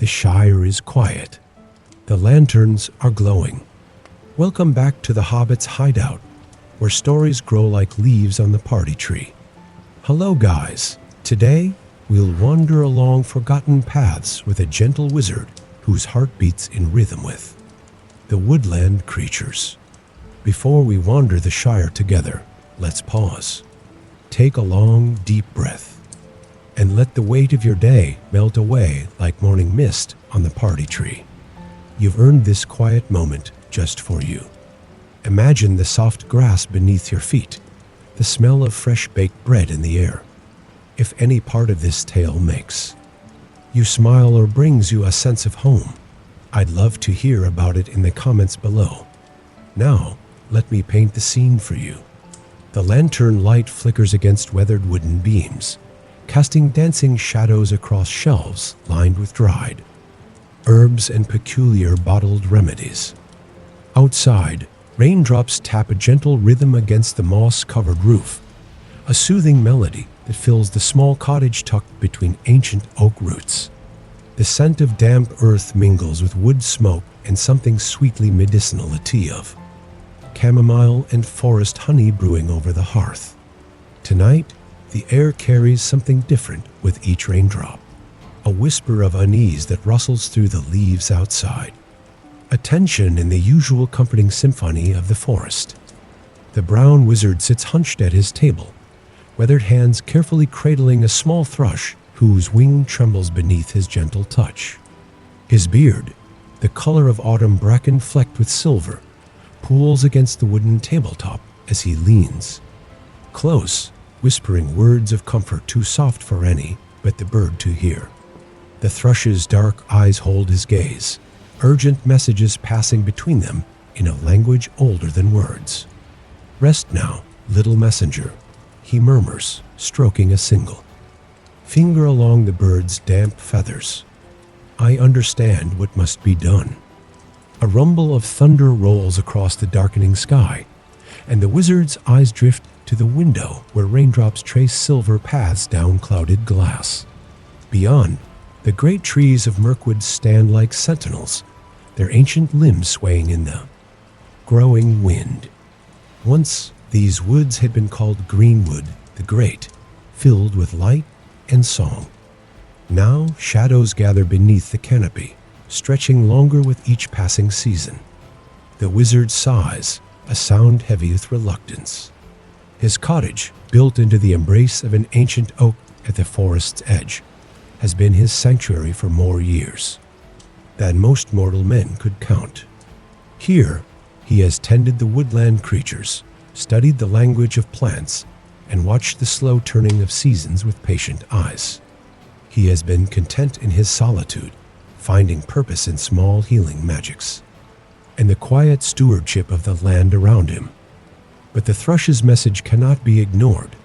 The Shire is quiet. The lanterns are glowing. Welcome back to the Hobbit's Hideout, where stories grow like leaves on the party tree. Hello guys, today we'll wander along forgotten paths with a gentle wizard whose heart beats in rhythm with the woodland creatures. Before we wander the Shire together, let's pause. Take a long, deep breath and let the weight of your day melt away like morning mist on the party tree. You've earned this quiet moment just for you. Imagine the soft grass beneath your feet, the smell of fresh baked bread in the air. If any part of this tale makes you smile or brings you a sense of home, I'd love to hear about it in the comments below. Now, let me paint the scene for you. The lantern light flickers against weathered wooden beams, casting dancing shadows across shelves lined with dried herbs and peculiar bottled remedies. Outside, raindrops tap a gentle rhythm against the moss-covered roof, a soothing melody that fills the small cottage tucked between ancient oak roots. The scent of damp earth mingles with wood smoke and something sweetly medicinal, a tea of chamomile and forest honey brewing over the hearth. Tonight, the air carries something different with each raindrop, a whisper of unease that rustles through the leaves outside, a tension in the usual comforting symphony of the forest. The brown wizard sits hunched at his table, weathered hands carefully cradling a small thrush whose wing trembles beneath his gentle touch. His beard, the color of autumn bracken flecked with silver, pools against the wooden tabletop as he leans close, whispering words of comfort too soft for any but the bird to hear. The thrush's dark eyes hold his gaze, urgent messages passing between them in a language older than words. "Rest now, little messenger," he murmurs, stroking a single finger along the bird's damp feathers. "I understand what must be done." A rumble of thunder rolls across the darkening sky, and the wizard's eyes drift to the window where raindrops trace silver paths down clouded glass. Beyond, the great trees of Mirkwood stand like sentinels, their ancient limbs swaying in the growing wind. Once, these woods had been called Greenwood the Great, filled with light and song. Now, shadows gather beneath the canopy, stretching longer with each passing season. The wizard sighs, a sound heavy with reluctance. His cottage, built into the embrace of an ancient oak at the forest's edge, has been his sanctuary for more years than most mortal men could count. Here, he has tended the woodland creatures, studied the language of plants, and watched the slow turning of seasons with patient eyes. He has been content in his solitude, finding purpose in small healing magics and the quiet stewardship of the land around him. But the thrush's message cannot be ignored,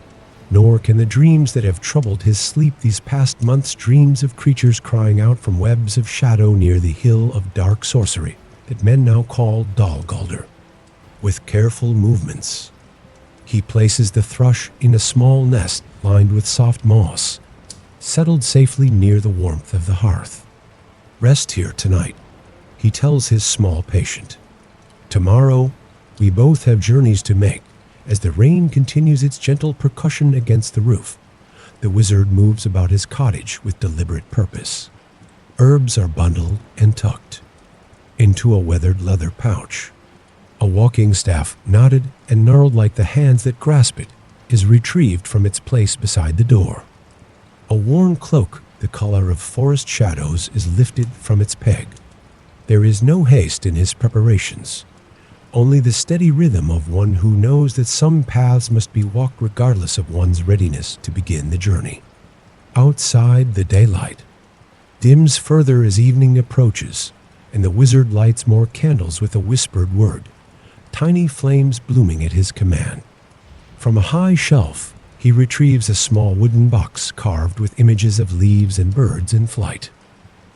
nor can the dreams that have troubled his sleep these past months, dreams of creatures crying out from webs of shadow near the hill of dark sorcery that men now call Dalguldur. With careful movements, he places the thrush in a small nest lined with soft moss, settled safely near the warmth of the hearth. "Rest here tonight," he tells his small patient. "Tomorrow, we both have journeys to make." As the rain continues its gentle percussion against the roof, the wizard moves about his cottage with deliberate purpose. Herbs are bundled and tucked into a weathered leather pouch. A walking staff, knotted and gnarled like the hands that grasp it, is retrieved from its place beside the door. A worn cloak, the color of forest shadows, is lifted from its peg. There is no haste in his preparations, only the steady rhythm of one who knows that some paths must be walked regardless of one's readiness to begin the journey. Outside, the daylight dims further as evening approaches, and the wizard lights more candles with a whispered word, tiny flames blooming at his command. From a high shelf, he retrieves a small wooden box carved with images of leaves and birds in flight.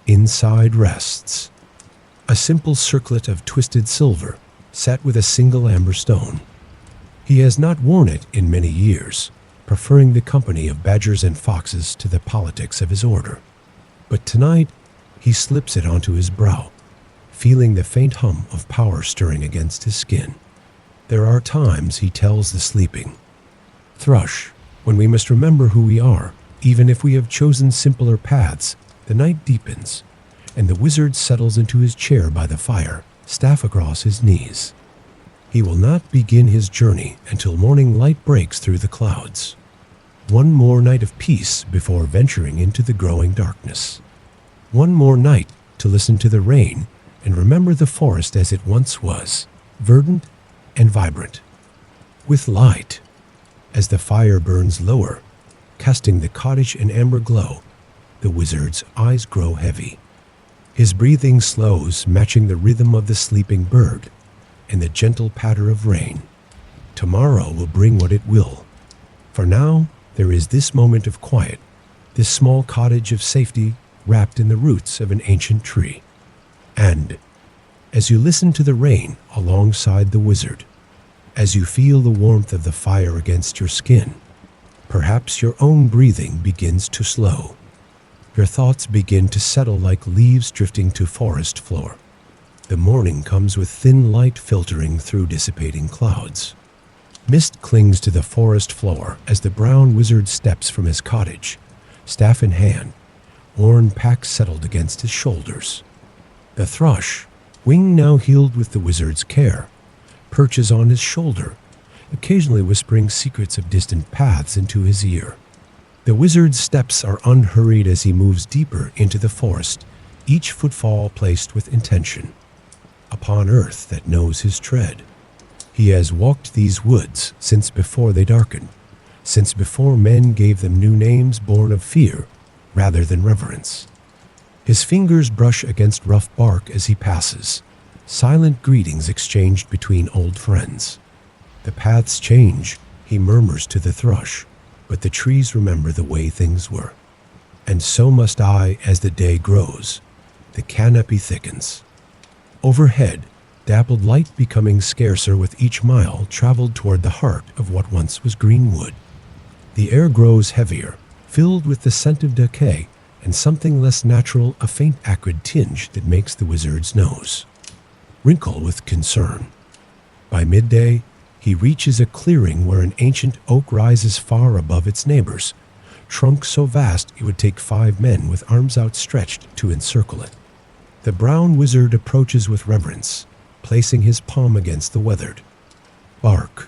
Inside rests a simple circlet of twisted silver, set with a single amber stone. He has not worn it in many years, preferring the company of badgers and foxes to the politics of his order. But tonight, He slips it onto his brow, feeling the faint hum of power stirring against his skin. There are times, he tells the sleeping thrush, when we must remember who we are, even if we have chosen simpler paths. The night deepens, and the wizard settles into his chair by the fire, staff across his knees. He will not begin his journey until morning light breaks through the clouds. One more night of peace before venturing into the growing darkness. One more night to listen to the rain and remember the forest as it once was, verdant and vibrant. With light, as the fire burns lower, casting the cottage in amber glow, the wizard's eyes grow heavy. His breathing slows, matching the rhythm of the sleeping bird and the gentle patter of rain. Tomorrow will bring what it will. For now, there is this moment of quiet, this small cottage of safety wrapped in the roots of an ancient tree. And as you listen to the rain alongside the wizard, as you feel the warmth of the fire against your skin, perhaps your own breathing begins to slow. Your thoughts begin to settle like leaves drifting to forest floor. The morning comes with thin light filtering through dissipating clouds. Mist clings to the forest floor as the brown wizard steps from his cottage, staff in hand, worn pack settled against his shoulders. The thrush, wing now healed with the wizard's care, perches on his shoulder, occasionally whispering secrets of distant paths into his ear. The wizard's steps are unhurried as he moves deeper into the forest, each footfall placed with intention. Upon earth that knows his tread. He has walked these woods since before they darkened, since before men gave them new names born of fear rather than reverence. His fingers brush against rough bark as he passes, silent greetings exchanged between old friends. The paths change, he murmurs to the thrush, but the trees remember the way things were. And so must I as the day grows. The canopy thickens. Overhead, dappled light becoming scarcer with each mile traveled toward the heart of what once was greenwood. The air grows heavier, filled with the scent of decay and something less natural, a faint acrid tinge that makes the wizard's nose wrinkle with concern. By midday, he reaches a clearing where an ancient oak rises far above its neighbors, trunk so vast it would take 5 men with arms outstretched to encircle it. The brown wizard approaches with reverence, placing his palm against the weathered bark.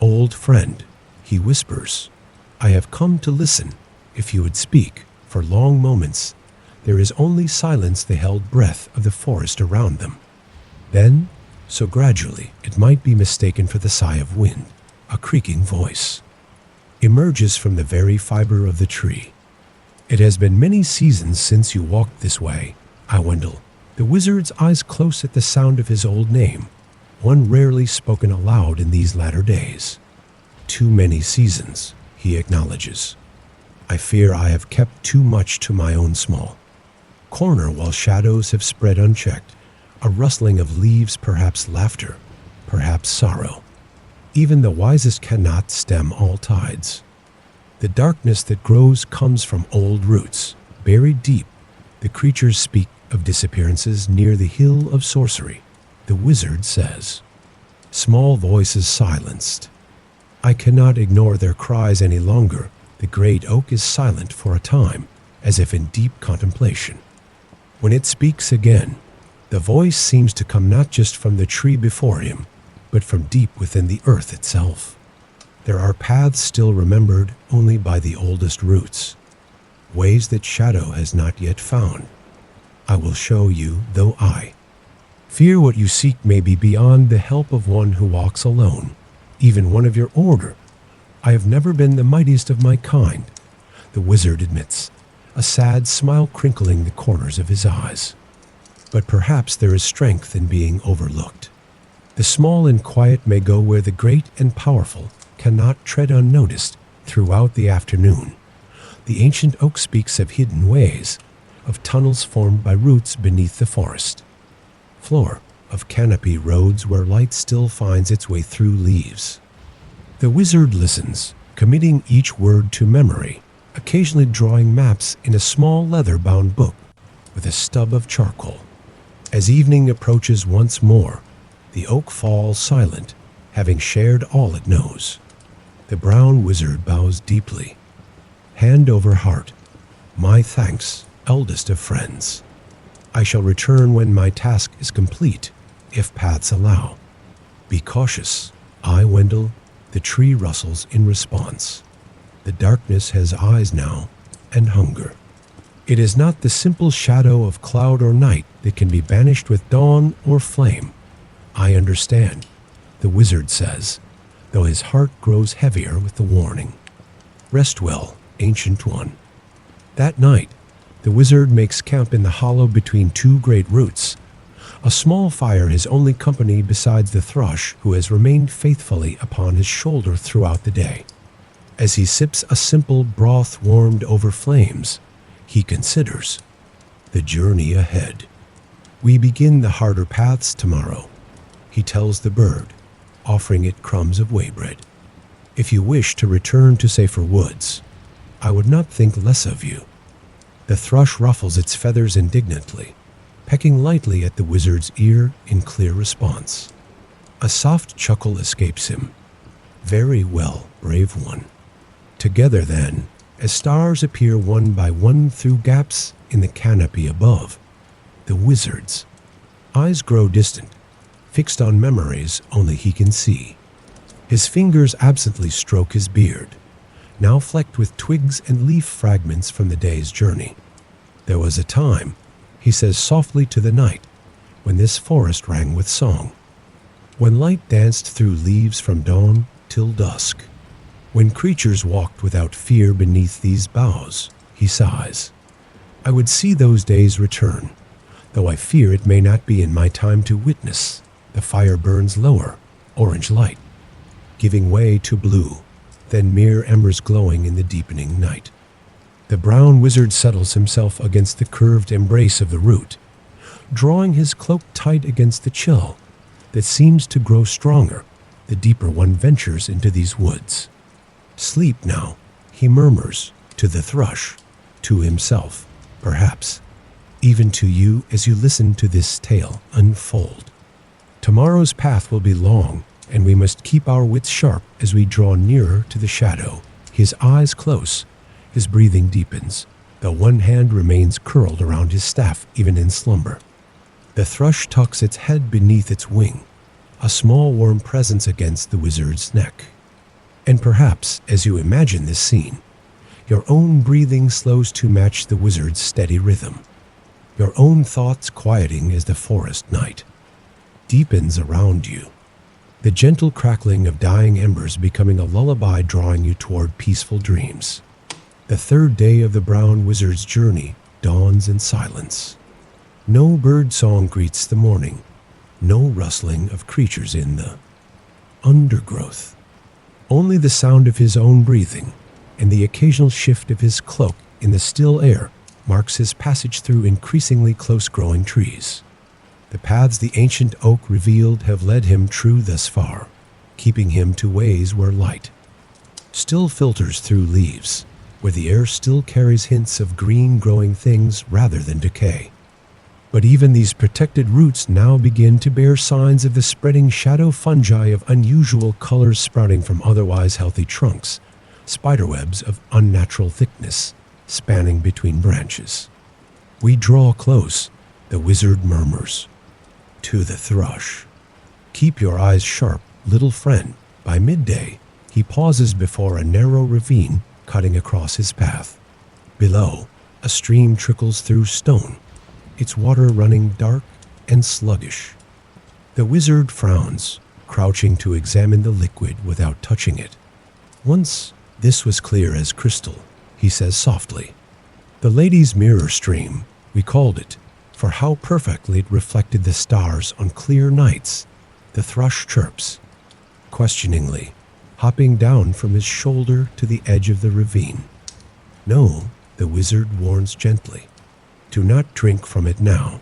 "Old friend," he whispers, "I have come to listen. If you would speak." For long moments, there is only silence, the held breath of the forest around them. Then, so gradually it might be mistaken for the sigh of wind, a creaking voice emerges from the very fiber of the tree. "It has been many seasons since you walked this way, Iwendell." The wizard's eyes close at the sound of his old name, one rarely spoken aloud in these latter days. "Too many seasons," he acknowledges. "I fear I have kept too much to my own small corner while shadows have spread unchecked, a rustling of leaves, perhaps laughter, perhaps sorrow. Even the wisest cannot stem all tides. The darkness that grows comes from old roots, buried deep. The creatures speak of disappearances near the hill of sorcery," the wizard says. Small voices silenced. "I cannot ignore their cries any longer." The great oak is silent for a time, as if in deep contemplation. When it speaks again, the voice seems to come not just from the tree before him, but from deep within the earth itself. There are paths still remembered only by the oldest roots, ways that shadow has not yet found. "I will show you, though I fear what you seek may be beyond the help of one who walks alone, even one of your order. I have never been the mightiest of my kind," the wizard admits, a sad smile crinkling the corners of his eyes. "But perhaps there is strength in being overlooked. The small and quiet may go where the great and powerful cannot tread unnoticed." Throughout the afternoon, the ancient oak speaks of hidden ways, of tunnels formed by roots beneath the forest floor, of canopy roads where light still finds its way through leaves. The wizard listens, committing each word to memory, occasionally drawing maps in a small leather-bound book. with a stub of charcoal. As evening approaches once more, the oak falls silent, having shared all it knows. The brown wizard bows deeply, hand over heart. My thanks, eldest of friends. I shall return when my task is complete, if paths allow. Be cautious. I, Wendell. The tree rustles in response. The darkness has eyes now, and hunger. It is not the simple shadow of cloud or night that can be banished with dawn or flame. I understand, the wizard says, though his heart grows heavier with the warning. Rest well, ancient one. That night, the wizard makes camp in the hollow between two great roots. A small fire his only company besides the thrush who has remained faithfully upon his shoulder throughout the day. As he sips a simple broth warmed over flames, he considers the journey ahead. We begin the harder paths tomorrow, he tells the bird, offering it crumbs of waybread. If you wish to return to safer woods, I would not think less of you. The thrush ruffles its feathers indignantly, pecking lightly at the wizard's ear in clear response. A soft chuckle escapes him. Very well, brave one. Together then, as stars appear one by one through gaps in the canopy above, the wizard's eyes grow distant, fixed on memories only he can see. His fingers absently stroke his beard, now flecked with twigs and leaf fragments from the day's journey. There was a time, he says softly to the night, when this forest rang with song, when light danced through leaves from dawn till dusk, when creatures walked without fear beneath these boughs, he sighs. I would see those days return, though I fear it may not be in my time to witness. The fire burns lower, orange light, giving way to blue, then mere embers glowing in the deepening night. The brown wizard settles himself against the curved embrace of the root, drawing his cloak tight against the chill that seems to grow stronger the deeper one ventures into these woods. Sleep now, he murmurs, to the thrush, to himself, perhaps, even to you as you listen to this tale unfold. Tomorrow's path will be long, and we must keep our wits sharp as we draw nearer to the shadow. His eyes close, his breathing deepens, though one hand remains curled around his staff even in slumber. The thrush tucks its head beneath its wing, a small warm presence against the wizard's neck. And perhaps, as you imagine this scene, your own breathing slows to match the wizard's steady rhythm, your own thoughts quieting as the forest night deepens around you, the gentle crackling of dying embers becoming a lullaby drawing you toward peaceful dreams. The third day of the brown wizard's journey dawns in silence. No bird song greets the morning, no rustling of creatures in the undergrowth. Only the sound of his own breathing and the occasional shift of his cloak in the still air marks his passage through increasingly close-growing trees. The paths the ancient oak revealed have led him true thus far, keeping him to ways where light still filters through leaves, where the air still carries hints of green growing things rather than decay. But even these protected roots now begin to bear signs of the spreading shadow fungi of unusual colors sprouting from otherwise healthy trunks, spiderwebs of unnatural thickness spanning between branches. We draw close, the wizard murmurs. To the thrush. Keep your eyes sharp, little friend. By midday, he pauses before a narrow ravine cutting across his path. Below, a stream trickles through stone, its water running dark and sluggish. The wizard frowns, crouching to examine the liquid without touching it. Once, this was clear as crystal, he says softly. The lady's mirror stream, we called it, for how perfectly it reflected the stars on clear nights. The thrush chirps, questioningly, hopping down from his shoulder to the edge of the ravine. No, the wizard warns gently. Do not drink from it now.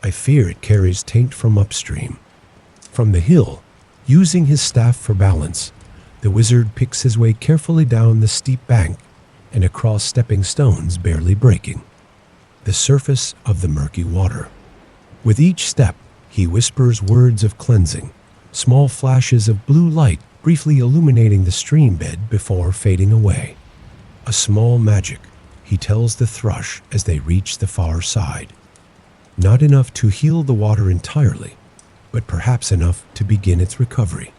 I fear it carries taint from upstream. From the hill, using his staff for balance, the wizard picks his way carefully down the steep bank and across stepping stones barely breaking. the surface of the murky water. With each step, he whispers words of cleansing, small flashes of blue light briefly illuminating the stream bed before fading away. A small magic, he tells the thrush as they reach the far side. Not enough to heal the water entirely, but perhaps enough to begin its recovery.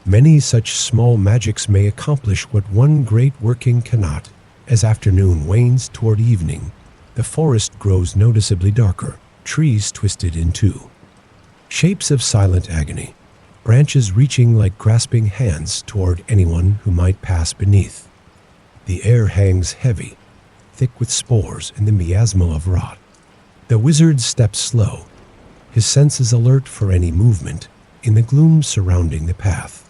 Many such small magics may accomplish what one great working cannot. As afternoon wanes toward evening, the forest grows noticeably darker, trees twisted in two. Shapes of silent agony, branches reaching like grasping hands toward anyone who might pass beneath. The air hangs heavy, thick with spores and the miasma of rot. The wizard steps slow, his senses alert for any movement in the gloom surrounding the path.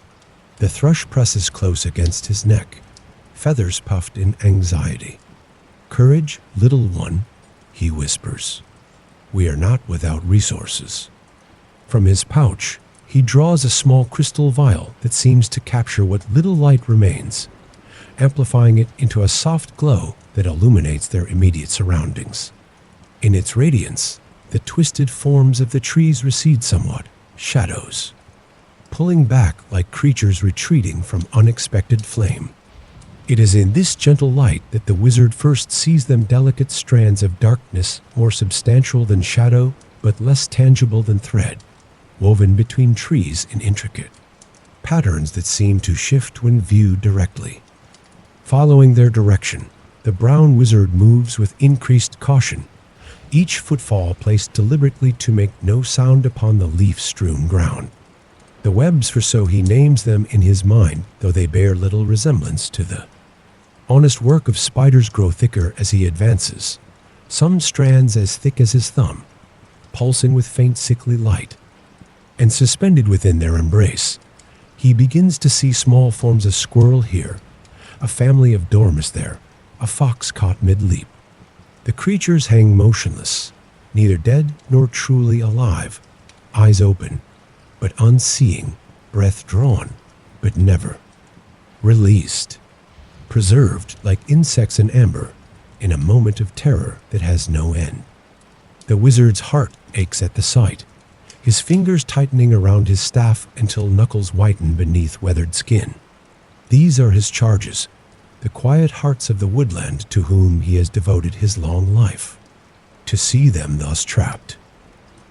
The thrush presses close against his neck, feathers puffed in anxiety. "Courage, little one," he whispers. "We are not without resources." From his pouch, he draws a small crystal vial that seems to capture what little light remains, amplifying it into a soft glow that illuminates their immediate surroundings. In its radiance, the twisted forms of the trees recede somewhat, shadows, pulling back like creatures retreating from unexpected flame. It is in this gentle light that the wizard first sees them, delicate strands of darkness, more substantial than shadow, but less tangible than thread, woven between trees in intricate patterns that seem to shift when viewed directly. Following their direction, the brown wizard moves with increased caution, each footfall placed deliberately to make no sound upon the leaf-strewn ground. The webs, for so he names them in his mind, though they bear little resemblance to the honest work of spiders, grow thicker as he advances, some strands as thick as his thumb, pulsing with faint sickly light. And suspended within their embrace, he begins to see small forms: of squirrel here, a family of dormice there, a fox caught mid-leap. The creatures hang motionless, neither dead nor truly alive, eyes open, but unseeing, breath drawn, but never released, preserved like insects in amber, in a moment of terror that has no end. The wizard's heart aches at the sight, his fingers tightening around his staff until knuckles whiten beneath weathered skin. These are his charges, the quiet hearts of the woodland to whom he has devoted his long life. To see them thus trapped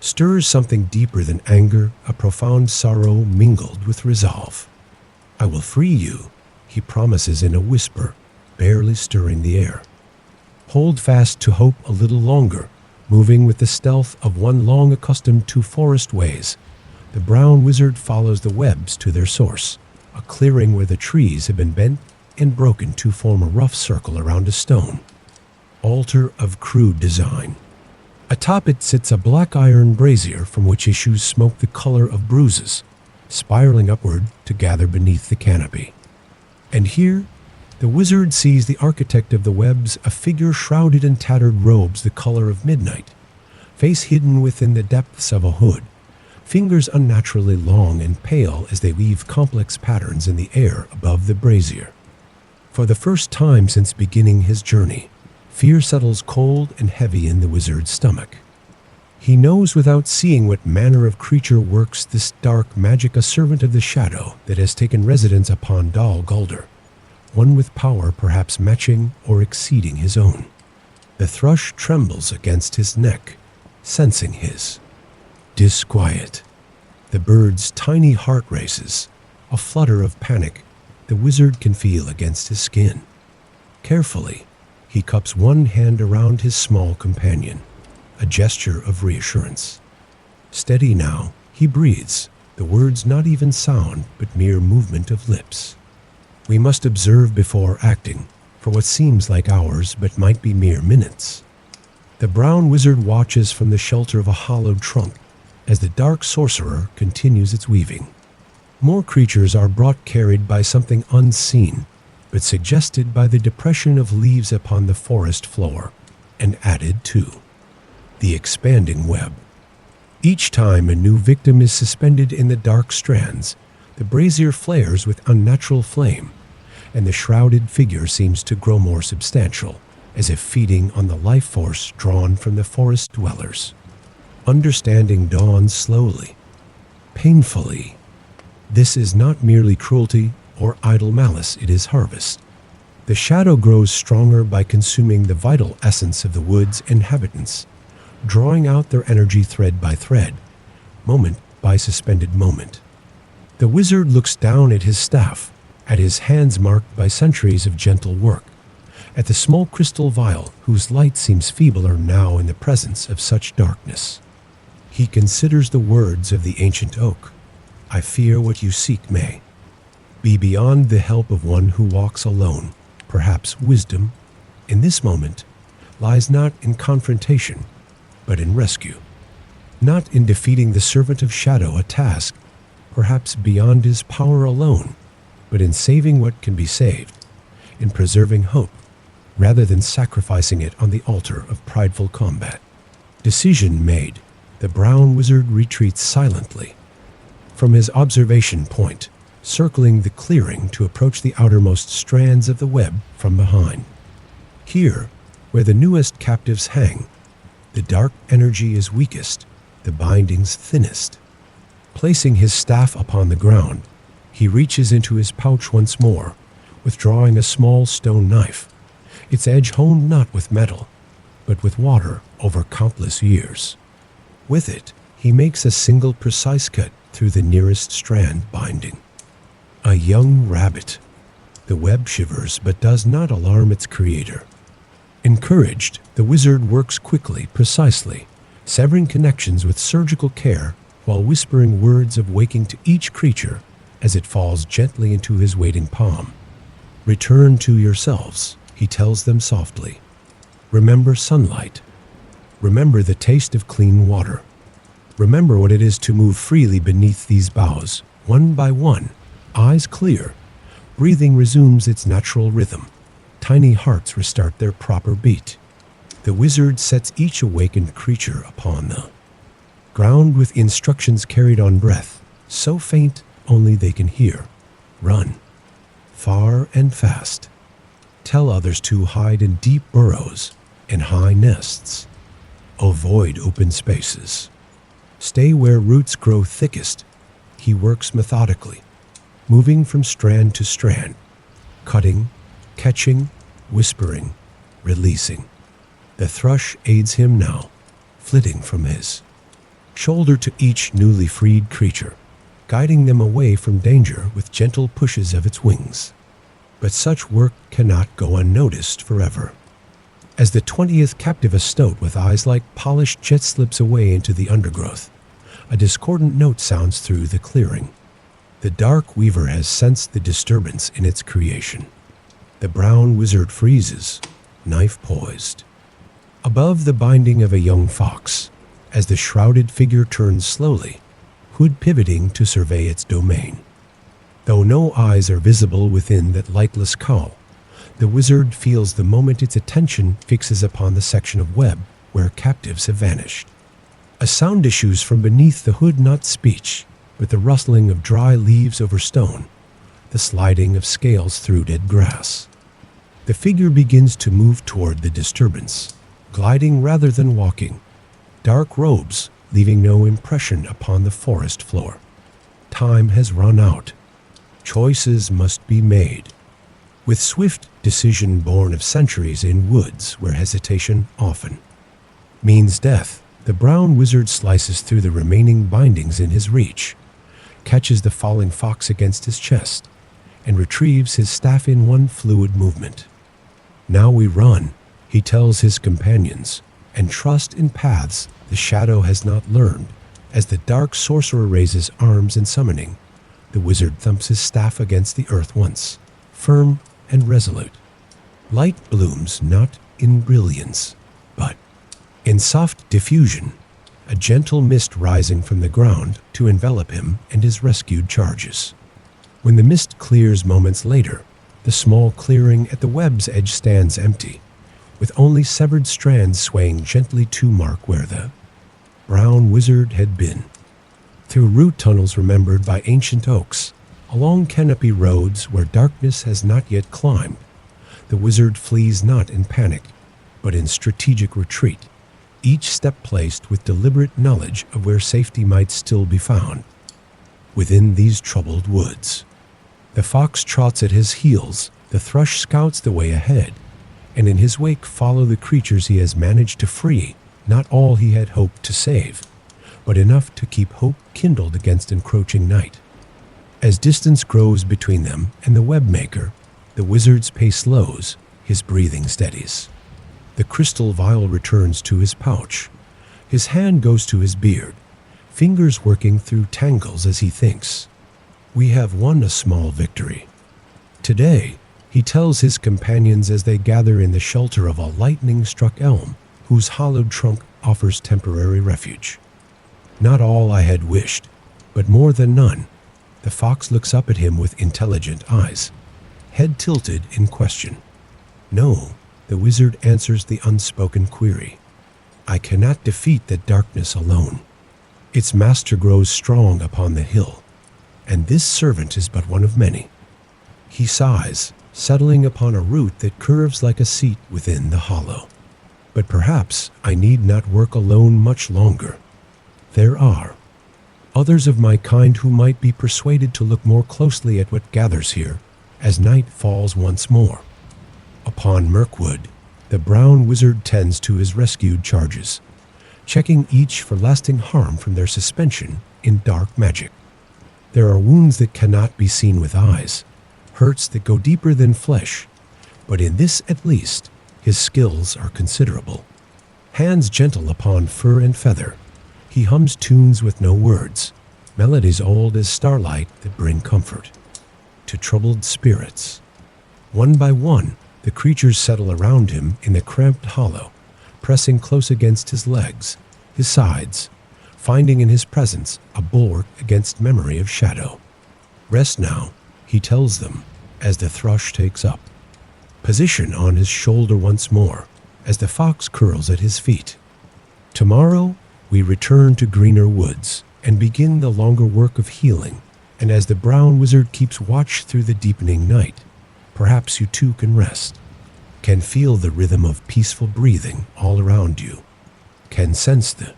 stirs something deeper than anger, a profound sorrow mingled with resolve. "I will free you," he promises in a whisper, barely stirring the air. Hold fast to hope a little longer. Moving with the stealth of one long accustomed to forest ways, the brown wizard follows the webs to their source, a clearing where the trees have been bent and broken to form a rough circle around a stone altar of crude design. Atop it sits a black iron brazier from which issues smoke the color of bruises, spiraling upward to gather beneath the canopy. And here, the wizard sees the architect of the webs, a figure shrouded in tattered robes the color of midnight, face hidden within the depths of a hood, fingers unnaturally long and pale as they weave complex patterns in the air above the brazier. For the first time since beginning his journey, fear settles cold and heavy in the wizard's stomach. He knows without seeing what manner of creature works this dark magic, a servant of the shadow that has taken residence upon Dal Guldur, one with power perhaps matching or exceeding his own. The thrush trembles against his neck, sensing his disquiet. The bird's tiny heart races, a flutter of panic the wizard can feel against his skin. Carefully, he cups one hand around his small companion, a gesture of reassurance. Steady now, he breathes, the words not even sound but mere movement of lips. "We must observe before acting, for what seems like hours but might be mere minutes." The brown wizard watches from the shelter of a hollowed trunk as the dark sorcerer continues its weaving. More creatures are brought, carried by something unseen, but suggested by the depression of leaves upon the forest floor, and added to the expanding web. Each time a new victim is suspended in the dark strands, the brazier flares with unnatural flame, and the shrouded figure seems to grow more substantial, as if feeding on the life force drawn from the forest dwellers. Understanding dawns slowly, painfully. This is not merely cruelty or idle malice, it is harvest. The shadow grows stronger by consuming the vital essence of the wood's inhabitants, drawing out their energy thread by thread, moment by suspended moment. The wizard looks down at his staff, at his hands marked by centuries of gentle work, at the small crystal vial whose light seems feebler now in the presence of such darkness. He considers the words of the ancient oak. I fear what you seek may be beyond the help of one who walks alone. Perhaps wisdom, in this moment, lies not in confrontation, but in rescue. Not in defeating the servant of shadow, a task perhaps beyond his power alone, but in saving what can be saved, in preserving hope, rather than sacrificing it on the altar of prideful combat. Decision made, the brown wizard retreats silently from his observation point, circling the clearing to approach the outermost strands of the web from behind. Here, where the newest captives hang, the dark energy is weakest, the bindings thinnest. Placing his staff upon the ground, he reaches into his pouch once more, withdrawing a small stone knife, its edge honed not with metal, but with water over countless years. With it, he makes a single precise cut through the nearest strand binding. A young rabbit. The web shivers but does not alarm its creator. Encouraged, the wizard works quickly, precisely, severing connections with surgical care while whispering words of waking to each creature as it falls gently into his waiting palm. Return to yourselves, he tells them softly. Remember sunlight. Remember the taste of clean water. Remember what it is to move freely beneath these boughs, one by one, eyes clear. Breathing resumes its natural rhythm. Tiny hearts restart their proper beat. The wizard sets each awakened creature upon the ground with instructions carried on breath, so faint only they can hear. Run, far and fast. Tell others to hide in deep burrows and high nests. Avoid open spaces. Stay where roots grow thickest. He works methodically, moving from strand to strand, cutting, catching, whispering, releasing. The thrush aids him now, flitting from his shoulder to each newly freed creature, guiding them away from danger with gentle pushes of its wings. But such work cannot go unnoticed forever. As the 20th captive astote with eyes like polished jet slips away into the undergrowth, a discordant note sounds through the clearing. The dark weaver has sensed the disturbance in its creation. The brown wizard freezes, knife poised. Above the binding of a young fox, as the shrouded figure turns slowly, hood pivoting to survey its domain. Though no eyes are visible within that lightless cowl, the wizard feels the moment its attention fixes upon the section of web where captives have vanished. A sound issues from beneath the hood, not speech, but the rustling of dry leaves over stone, the sliding of scales through dead grass. The figure begins to move toward the disturbance, gliding rather than walking, dark robes leaving no impression upon the forest floor. Time has run out. Choices must be made. With swift decision born of centuries in woods where hesitation often means death, the brown wizard slices through the remaining bindings in his reach, catches the falling fox against his chest, and retrieves his staff in one fluid movement. Now we run, he tells his companions, and trust in paths the shadow has not learned. As the dark sorcerer raises arms in summoning, the wizard thumps his staff against the earth once, firm and resolute. Light blooms not in brilliance, but in soft diffusion, a gentle mist rising from the ground to envelop him and his rescued charges. When the mist clears moments later, the small clearing at the web's edge stands empty, with only severed strands swaying gently to mark where the brown wizard had been. Through root tunnels remembered by ancient oaks, along canopy roads where darkness has not yet climbed, the wizard flees not in panic, but in strategic retreat, each step placed with deliberate knowledge of where safety might still be found. Within these troubled woods, the fox trots at his heels, the thrush scouts the way ahead, and in his wake follow the creatures he has managed to free, not all he had hoped to save, but enough to keep hope kindled against encroaching night. As distance grows between them and the webmaker, the wizard's pace slows, his breathing steadies. The crystal vial returns to his pouch. His hand goes to his beard, fingers working through tangles as he thinks. We have won a small victory. Today, he tells his companions as they gather in the shelter of a lightning-struck elm, whose hollowed trunk offers temporary refuge. Not all I had wished, but more than none. The fox looks up at him with intelligent eyes, head tilted in question. No, the wizard answers the unspoken query. I cannot defeat the darkness alone. Its master grows strong upon the hill, and this servant is but one of many. He sighs, settling upon a root that curves like a seat within the hollow. But perhaps I need not work alone much longer. There are others of my kind who might be persuaded to look more closely at what gathers here as night falls once more. Upon Mirkwood, the brown wizard tends to his rescued charges, checking each for lasting harm from their suspension in dark magic. There are wounds that cannot be seen with eyes, hurts that go deeper than flesh, but in this at least, his skills are considerable. Hands gentle upon fur and feather, he hums tunes with no words, melodies old as starlight that bring comfort to troubled spirits. One by one, the creatures settle around him in the cramped hollow, pressing close against his legs, his sides, finding in his presence a bulwark against memory of shadow. Rest now, he tells them, as the thrush takes up position on his shoulder once more, as the fox curls at his feet. Tomorrow, we return to greener woods and begin the longer work of healing, and as the brown wizard keeps watch through the deepening night, perhaps you too can rest, can feel the rhythm of peaceful breathing all around you, can sense the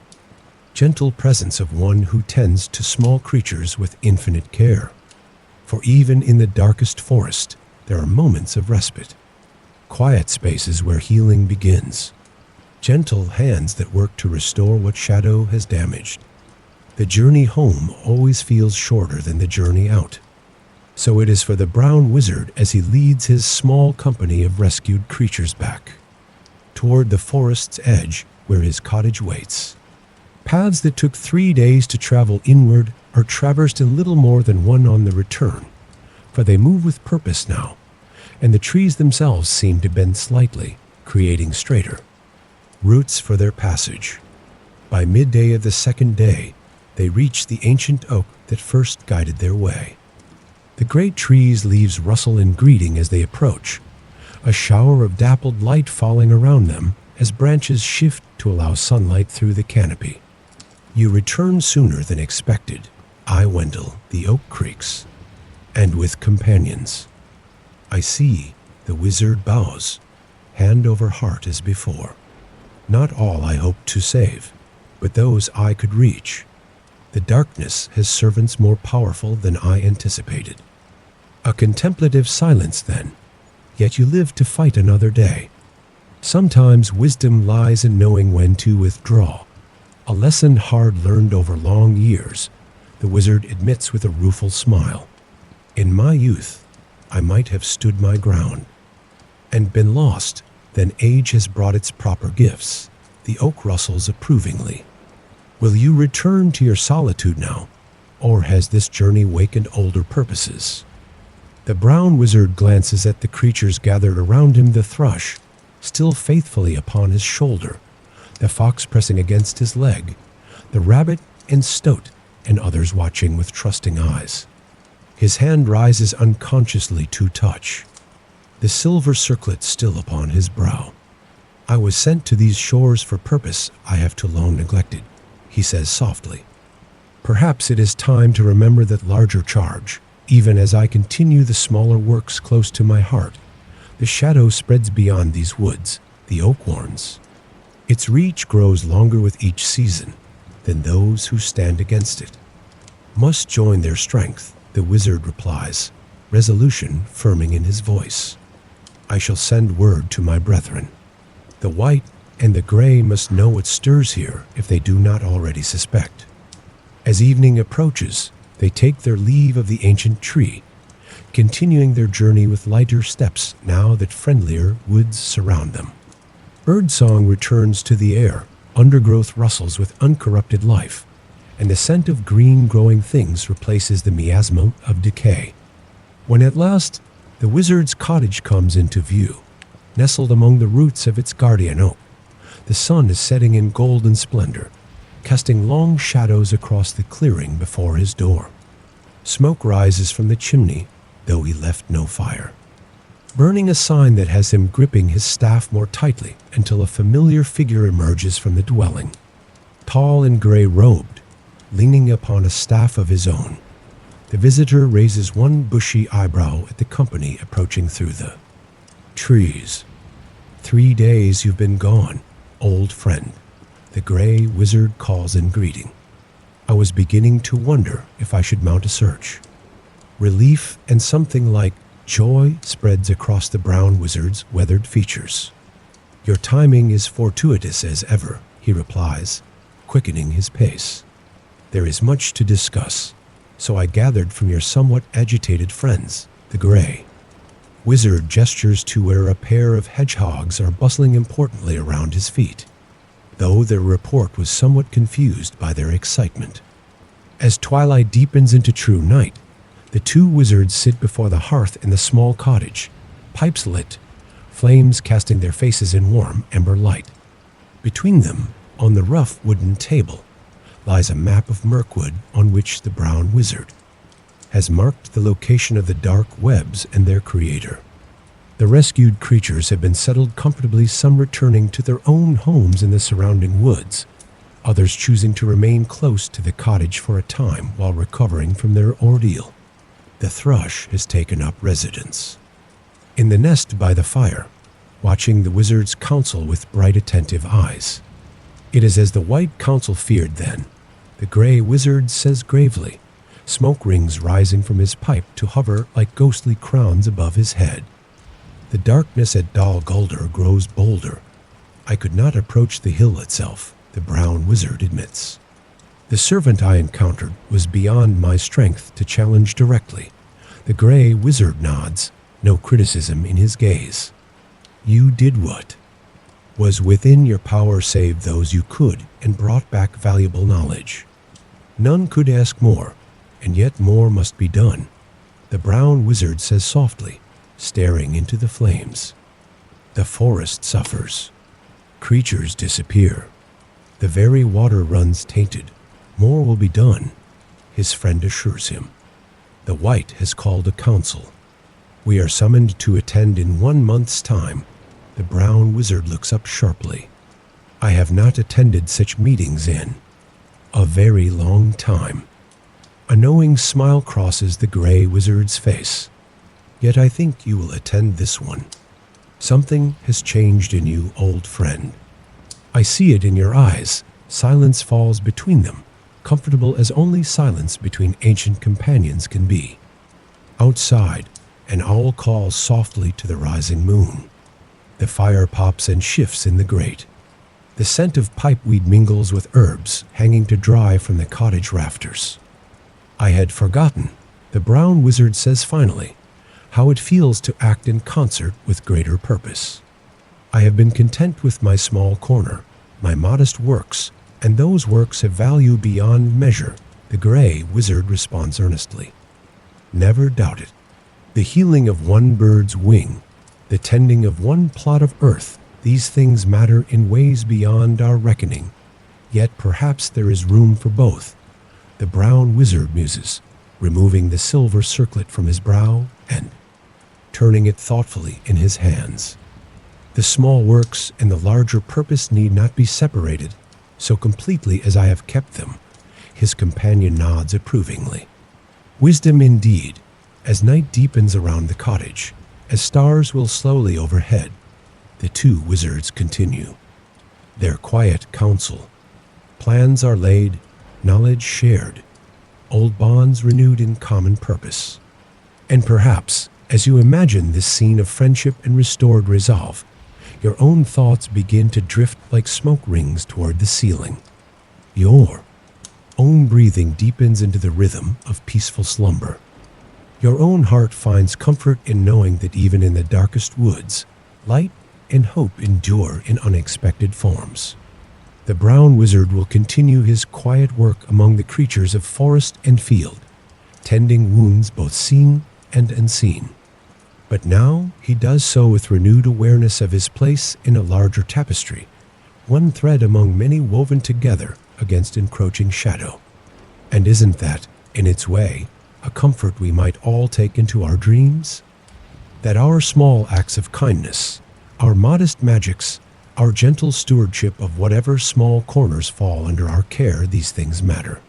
gentle presence of one who tends to small creatures with infinite care. For even in the darkest forest, there are moments of respite, quiet spaces where healing begins, gentle hands that work to restore what shadow has damaged. The journey home always feels shorter than the journey out. So it is for the brown wizard as he leads his small company of rescued creatures back toward the forest's edge where his cottage waits. Paths that took 3 days to travel inward are traversed in little more than one on the return, for they move with purpose now, and the trees themselves seem to bend slightly, creating straighter routes for their passage. By midday of the second day, they reach the ancient oak that first guided their way. The great tree's leaves rustle in greeting as they approach, a shower of dappled light falling around them as branches shift to allow sunlight through the canopy. You return sooner than expected. I Wendell, the oak creaks, and with companions. I see, the wizard bows, hand over heart as before. Not all I hoped to save, but those I could reach. The darkness has servants more powerful than I anticipated. A contemplative silence then, yet you live to fight another day. Sometimes wisdom lies in knowing when to withdraw, a lesson hard learned over long years, the wizard admits with a rueful smile. In my youth, I might have stood my ground and been lost, then age has brought its proper gifts. The oak rustles approvingly. Will you return to your solitude now, or has this journey wakened older purposes? The brown wizard glances at the creatures gathered around him, the thrush, still faithfully upon his shoulder, the fox pressing against his leg, the rabbit and stoat, and others watching with trusting eyes. His hand rises unconsciously to touch, the silver circlet still upon his brow. I was sent to these shores for purpose I have too long neglected, he says softly. Perhaps it is time to remember that larger charge, even as I continue the smaller works close to my heart. The shadow spreads beyond these woods, the oak warns. Its reach grows longer with each season than those who stand against it. Must join their strength, the wizard replies, resolution firming in his voice. I shall send word to my brethren. The white and the gray must know what stirs here if they do not already suspect. As evening approaches, they take their leave of the ancient tree, continuing their journey with lighter steps now that friendlier woods surround them. Birdsong returns to the air, undergrowth rustles with uncorrupted life, and the scent of green growing things replaces the miasma of decay. When at last the wizard's cottage comes into view, nestled among the roots of its guardian oak, the sun is setting in golden splendor, casting long shadows across the clearing before his door. Smoke rises from the chimney, though he left no fire, burning a sign that has him gripping his staff more tightly until a familiar figure emerges from the dwelling, tall and gray-robed, leaning upon a staff of his own. The visitor raises one bushy eyebrow at the company approaching through the trees. 3 days you've been gone, old friend, the gray wizard calls in greeting. I was beginning to wonder if I should mount a search. Relief and something like joy spreads across the brown wizard's weathered features. Your timing is fortuitous as ever, he replies, quickening his pace. There is much to discuss, so I gathered from your somewhat agitated friends, the gray. Wizard gestures to where a pair of hedgehogs are bustling importantly around his feet, though their report was somewhat confused by their excitement. As twilight deepens into true night, the two wizards sit before the hearth in the small cottage, pipes lit, flames casting their faces in warm ember light. Between them, on the rough wooden table, lies a map of Mirkwood on which the brown wizard has marked the location of the dark webs and their creator. The rescued creatures have been settled comfortably, some returning to their own homes in the surrounding woods, others choosing to remain close to the cottage for a time while recovering from their ordeal. The thrush has taken up residence in the nest by the fire, watching the wizard's counsel with bright attentive eyes. It is as the white council feared then, the gray wizard says gravely, smoke rings rising from his pipe to hover like ghostly crowns above his head. The darkness at Dal Guldur grows bolder. I could not approach the hill itself, the brown wizard admits. The servant I encountered was beyond my strength to challenge directly. The gray wizard nods, no criticism in his gaze. You did what was within your power, save those you could, and brought back valuable knowledge. None could ask more, and yet more must be done, the brown wizard says softly, staring into the flames. The forest suffers. Creatures disappear. The very water runs tainted. More will be done, his friend assures him. The white has called a council. We are summoned to attend in 1 month's time. The brown wizard looks up sharply. I have not attended such meetings in a very long time. A knowing smile crosses the gray wizard's face. Yet I think you will attend this one. Something has changed in you, old friend. I see it in your eyes. Silence falls between them, comfortable as only silence between ancient companions can be. Outside, an owl calls softly to the rising moon. The fire pops and shifts in the grate. The scent of pipeweed mingles with herbs hanging to dry from the cottage rafters. I had forgotten, the brown wizard says finally, how it feels to act in concert with greater purpose. I have been content with my small corner, my modest works, and those works have value beyond measure, the gray wizard responds earnestly. Never doubt it. The healing of one bird's wing, the tending of one plot of earth, these things matter in ways beyond our reckoning. Yet perhaps there is room for both. The brown wizard muses, removing the silver circlet from his brow and turning it thoughtfully in his hands. The small works and the larger purpose need not be separated so completely as I have kept them. His companion nods approvingly. Wisdom indeed, as night deepens around the cottage, as stars will slowly overhead. The two wizards continue their quiet counsel. Plans are laid, knowledge shared, old bonds renewed in common purpose. And perhaps, as you imagine this scene of friendship and restored resolve, your own thoughts begin to drift like smoke rings toward the ceiling. Your own breathing deepens into the rhythm of peaceful slumber. Your own heart finds comfort in knowing that even in the darkest woods, light and hope endure in unexpected forms. The brown wizard will continue his quiet work among the creatures of forest and field, tending wounds both seen and unseen. But now he does so with renewed awareness of his place in a larger tapestry, one thread among many woven together against encroaching shadow. And isn't that, in its way, a comfort we might all take into our dreams? That our small acts of kindness, our modest magics, our gentle stewardship of whatever small corners fall under our care, these things matter.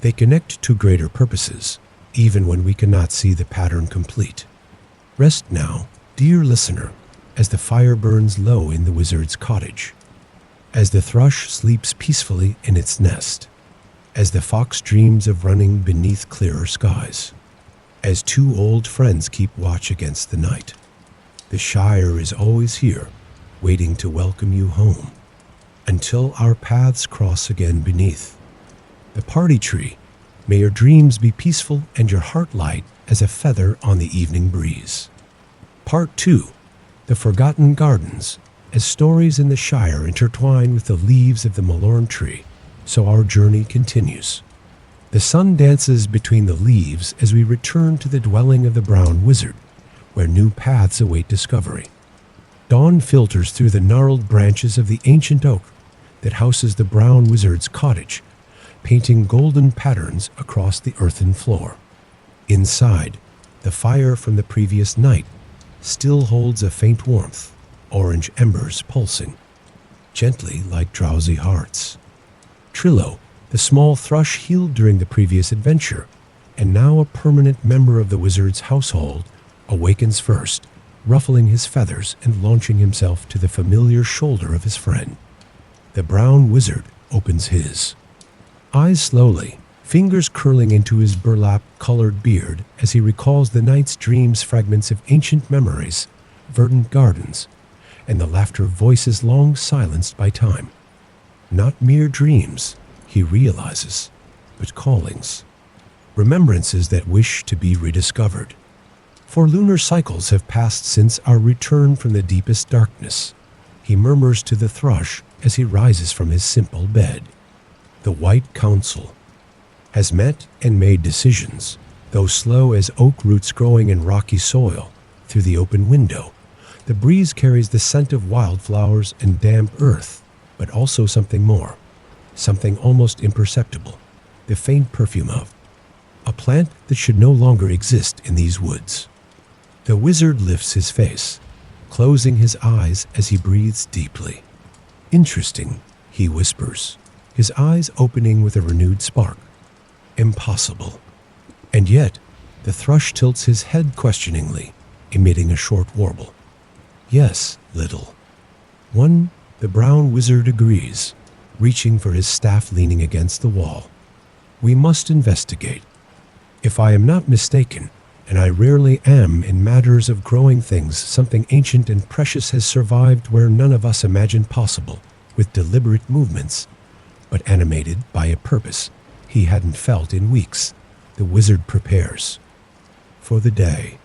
They connect to greater purposes, even when we cannot see the pattern complete. Rest now, dear listener, as the fire burns low in the wizard's cottage, as the thrush sleeps peacefully in its nest, as the fox dreams of running beneath clearer skies, as two old friends keep watch against the night. The Shire is always here, waiting to welcome you home, until our paths cross again beneath the party tree. May your dreams be peaceful and your heart light as a feather on the evening breeze. Part 2. The Forgotten Gardens. As stories in the Shire intertwine with the leaves of the Malorn tree, so our journey continues. The sun dances between the leaves as we return to the dwelling of the Brown Wizard, where new paths await discovery. Dawn filters through the gnarled branches of the ancient oak that houses the Brown Wizard's cottage, painting golden patterns across the earthen floor. Inside, the fire from the previous night still holds a faint warmth, orange embers pulsing gently like drowsy hearts. Trillo, the small thrush healed during the previous adventure, and now a permanent member of the wizard's household, awakens first, ruffling his feathers and launching himself to the familiar shoulder of his friend. The Brown Wizard opens his eyes slowly, fingers curling into his burlap-colored beard as he recalls the night's dreams, fragments of ancient memories, verdant gardens, and the laughter of voices long silenced by time. Not mere dreams, he realizes, but callings, remembrances that wish to be rediscovered. For lunar cycles have passed since our return from the deepest darkness, he murmurs to the thrush as he rises from his simple bed. The White Council has met and made decisions, though slow as oak roots growing in rocky soil. Through the open window, the breeze carries the scent of wildflowers and damp earth, but also something more, something almost imperceptible, the faint perfume of a plant that should no longer exist in these woods. The wizard lifts his face, closing his eyes as he breathes deeply. Interesting, he whispers, his eyes opening with a renewed spark. Impossible. And yet, the thrush tilts his head questioningly, emitting a short warble. Yes, little one, the Brown Wizard agrees, reaching for his staff leaning against the wall. We must investigate. If I am not mistaken, and I rarely am in matters of growing things, something ancient and precious has survived where none of us imagined possible, with deliberate movements, but animated by a purpose he hadn't felt in weeks. The wizard prepares for the day.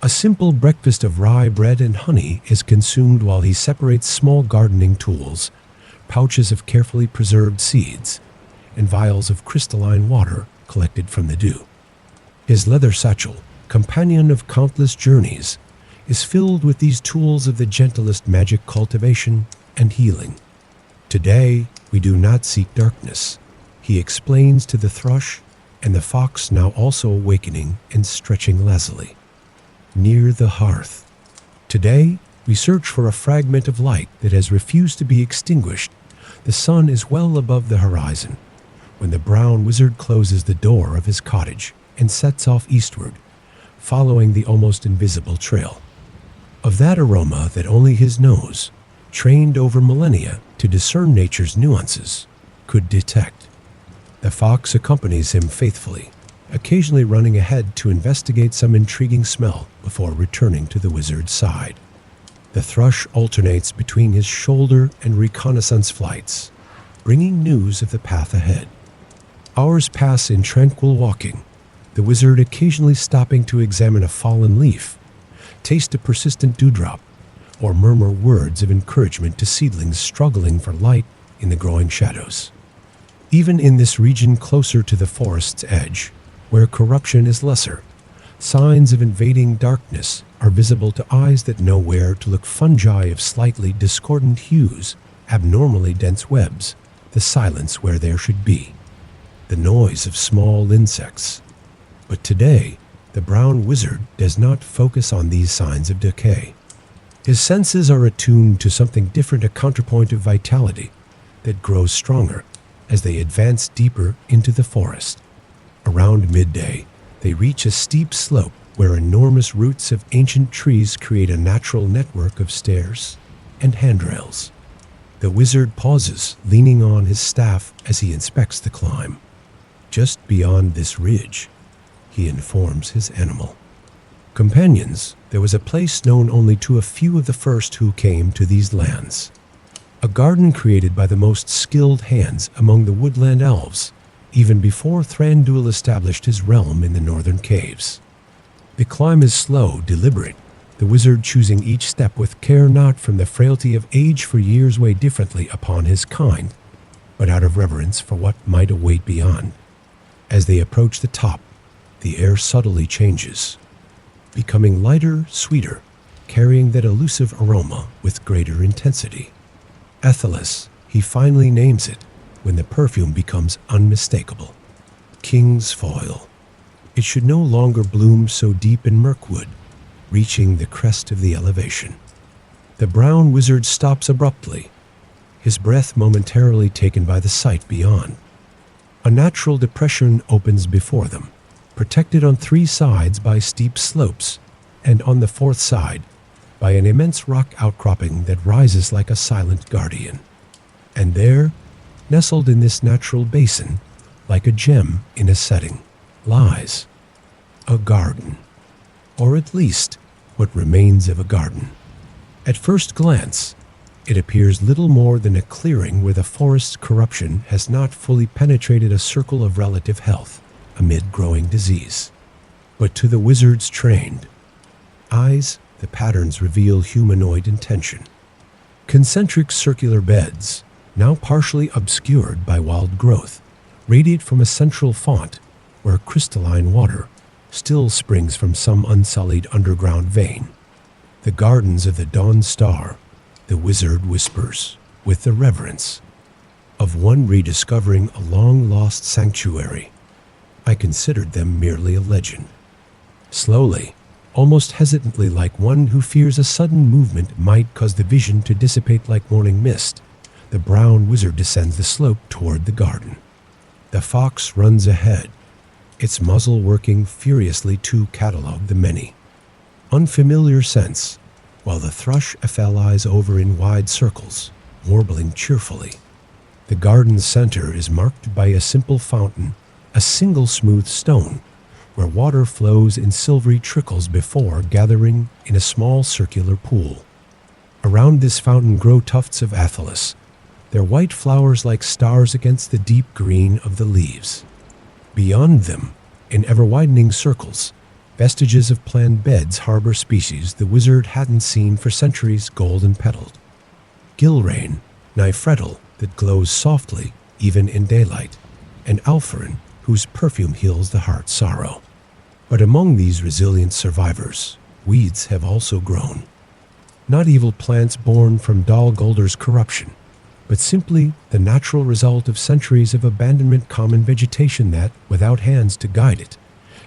A simple breakfast of rye bread and honey is consumed while he separates small gardening tools, pouches of carefully preserved seeds, and vials of crystalline water collected from the dew. His leather satchel, companion of countless journeys, is filled with these tools of the gentlest magic cultivation and healing. Today, we do not seek darkness, he explains to the thrush and the fox, now also awakening and stretching lazily. Near the hearth. Today, we search for a fragment of light that has refused to be extinguished. The sun is well above the horizon when the Brown Wizard closes the door of his cottage and sets off eastward, following the almost invisible trail. of that aroma that only his nose, trained over millennia to discern nature's nuances, could detect. The fox accompanies him faithfully, occasionally running ahead to investigate some intriguing smell before returning to the wizard's side. The thrush alternates between his shoulder and reconnaissance flights, bringing news of the path ahead. Hours pass in tranquil walking, the wizard occasionally stopping to examine a fallen leaf, taste a persistent dewdrop, or murmur words of encouragement to seedlings struggling for light in the growing shadows. Even in this region closer to the forest's edge, where corruption is lesser, signs of invading darkness are visible to eyes that know where to look. Fungi of slightly discordant hues, abnormally dense webs, the silence where there should be, the noise of small insects. But today, the brown wizard does not focus on these signs of decay. His senses are attuned to something different, a counterpoint of vitality that grows stronger as they advance deeper into the forest. Around midday, they reach a steep slope where enormous roots of ancient trees create a natural network of stairs and handrails. The wizard pauses, leaning on his staff as he inspects the climb. Just beyond this ridge, he informs his animal companions there was a place known only to a few of the first who came to these lands. A garden created by the most skilled hands among the woodland elves, even before Thranduil established his realm in the northern caves. The climb is slow, deliberate, the wizard choosing each step with care, not from the frailty of age, for years weigh differently upon his kind, but out of reverence for what might await beyond. As they approach the top, the air subtly changes, becoming lighter, sweeter, carrying that elusive aroma with greater intensity. Ethelis, he finally names it when the perfume becomes unmistakable. King's foil. It should no longer bloom so deep in Mirkwood, reaching the crest of the elevation. The brown wizard stops abruptly, his breath momentarily taken by the sight beyond. A natural depression opens before them, protected on three sides by steep slopes, and on the fourth side by an immense rock outcropping that rises like a silent guardian. And there, nestled in this natural basin, like a gem in a setting, lies a garden, or at least what remains of a garden. At first glance, it appears little more than a clearing where the forest's corruption has not fully penetrated a circle of relative health amid growing disease. But to the wizard's trained eyes, the patterns reveal humanoid intention. Concentric circular beds, now partially obscured by wild growth, radiate from a central font where crystalline water still springs from some unsullied underground vein. The gardens of the Dawn Star, the wizard whispers, with the reverence of one rediscovering a long-lost sanctuary. I considered them merely a legend. Slowly, almost hesitantly, like one who fears a sudden movement might cause the vision to dissipate like morning mist, the brown wizard descends the slope toward the garden. The fox runs ahead, its muzzle working furiously to catalog the many unfamiliar scents, while the thrush affilies over in wide circles, warbling cheerfully. The garden's center is marked by a simple fountain, a single smooth stone, where water flows in silvery trickles before gathering in a small circular pool. Around this fountain grow tufts of athelis, their white flowers like stars against the deep green of the leaves. Beyond them, in ever-widening circles, vestiges of planned beds harbor species the wizard hadn't seen for centuries, golden-petaled. Gilrain, nifretal that glows softly even in daylight, and alpharin, whose perfume heals the heart's sorrow. But among these resilient survivors, weeds have also grown. Not evil plants born from Dal Gulder's corruption, but simply the natural result of centuries of abandonment, common vegetation that, without hands to guide it,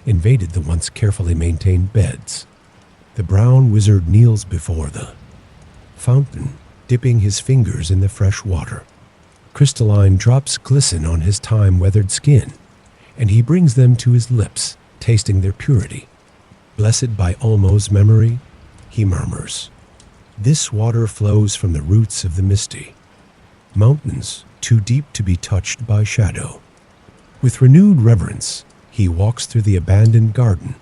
invaded the once carefully maintained beds. The brown wizard kneels before the fountain, dipping his fingers in the fresh water. Crystalline drops glisten on his time-weathered skin, and he brings them to his lips, tasting their purity. Blessed by Ulmo's memory, he murmurs. This water flows from the roots of the misty mountains, too deep to be touched by shadow. With renewed reverence, he walks through the abandoned garden,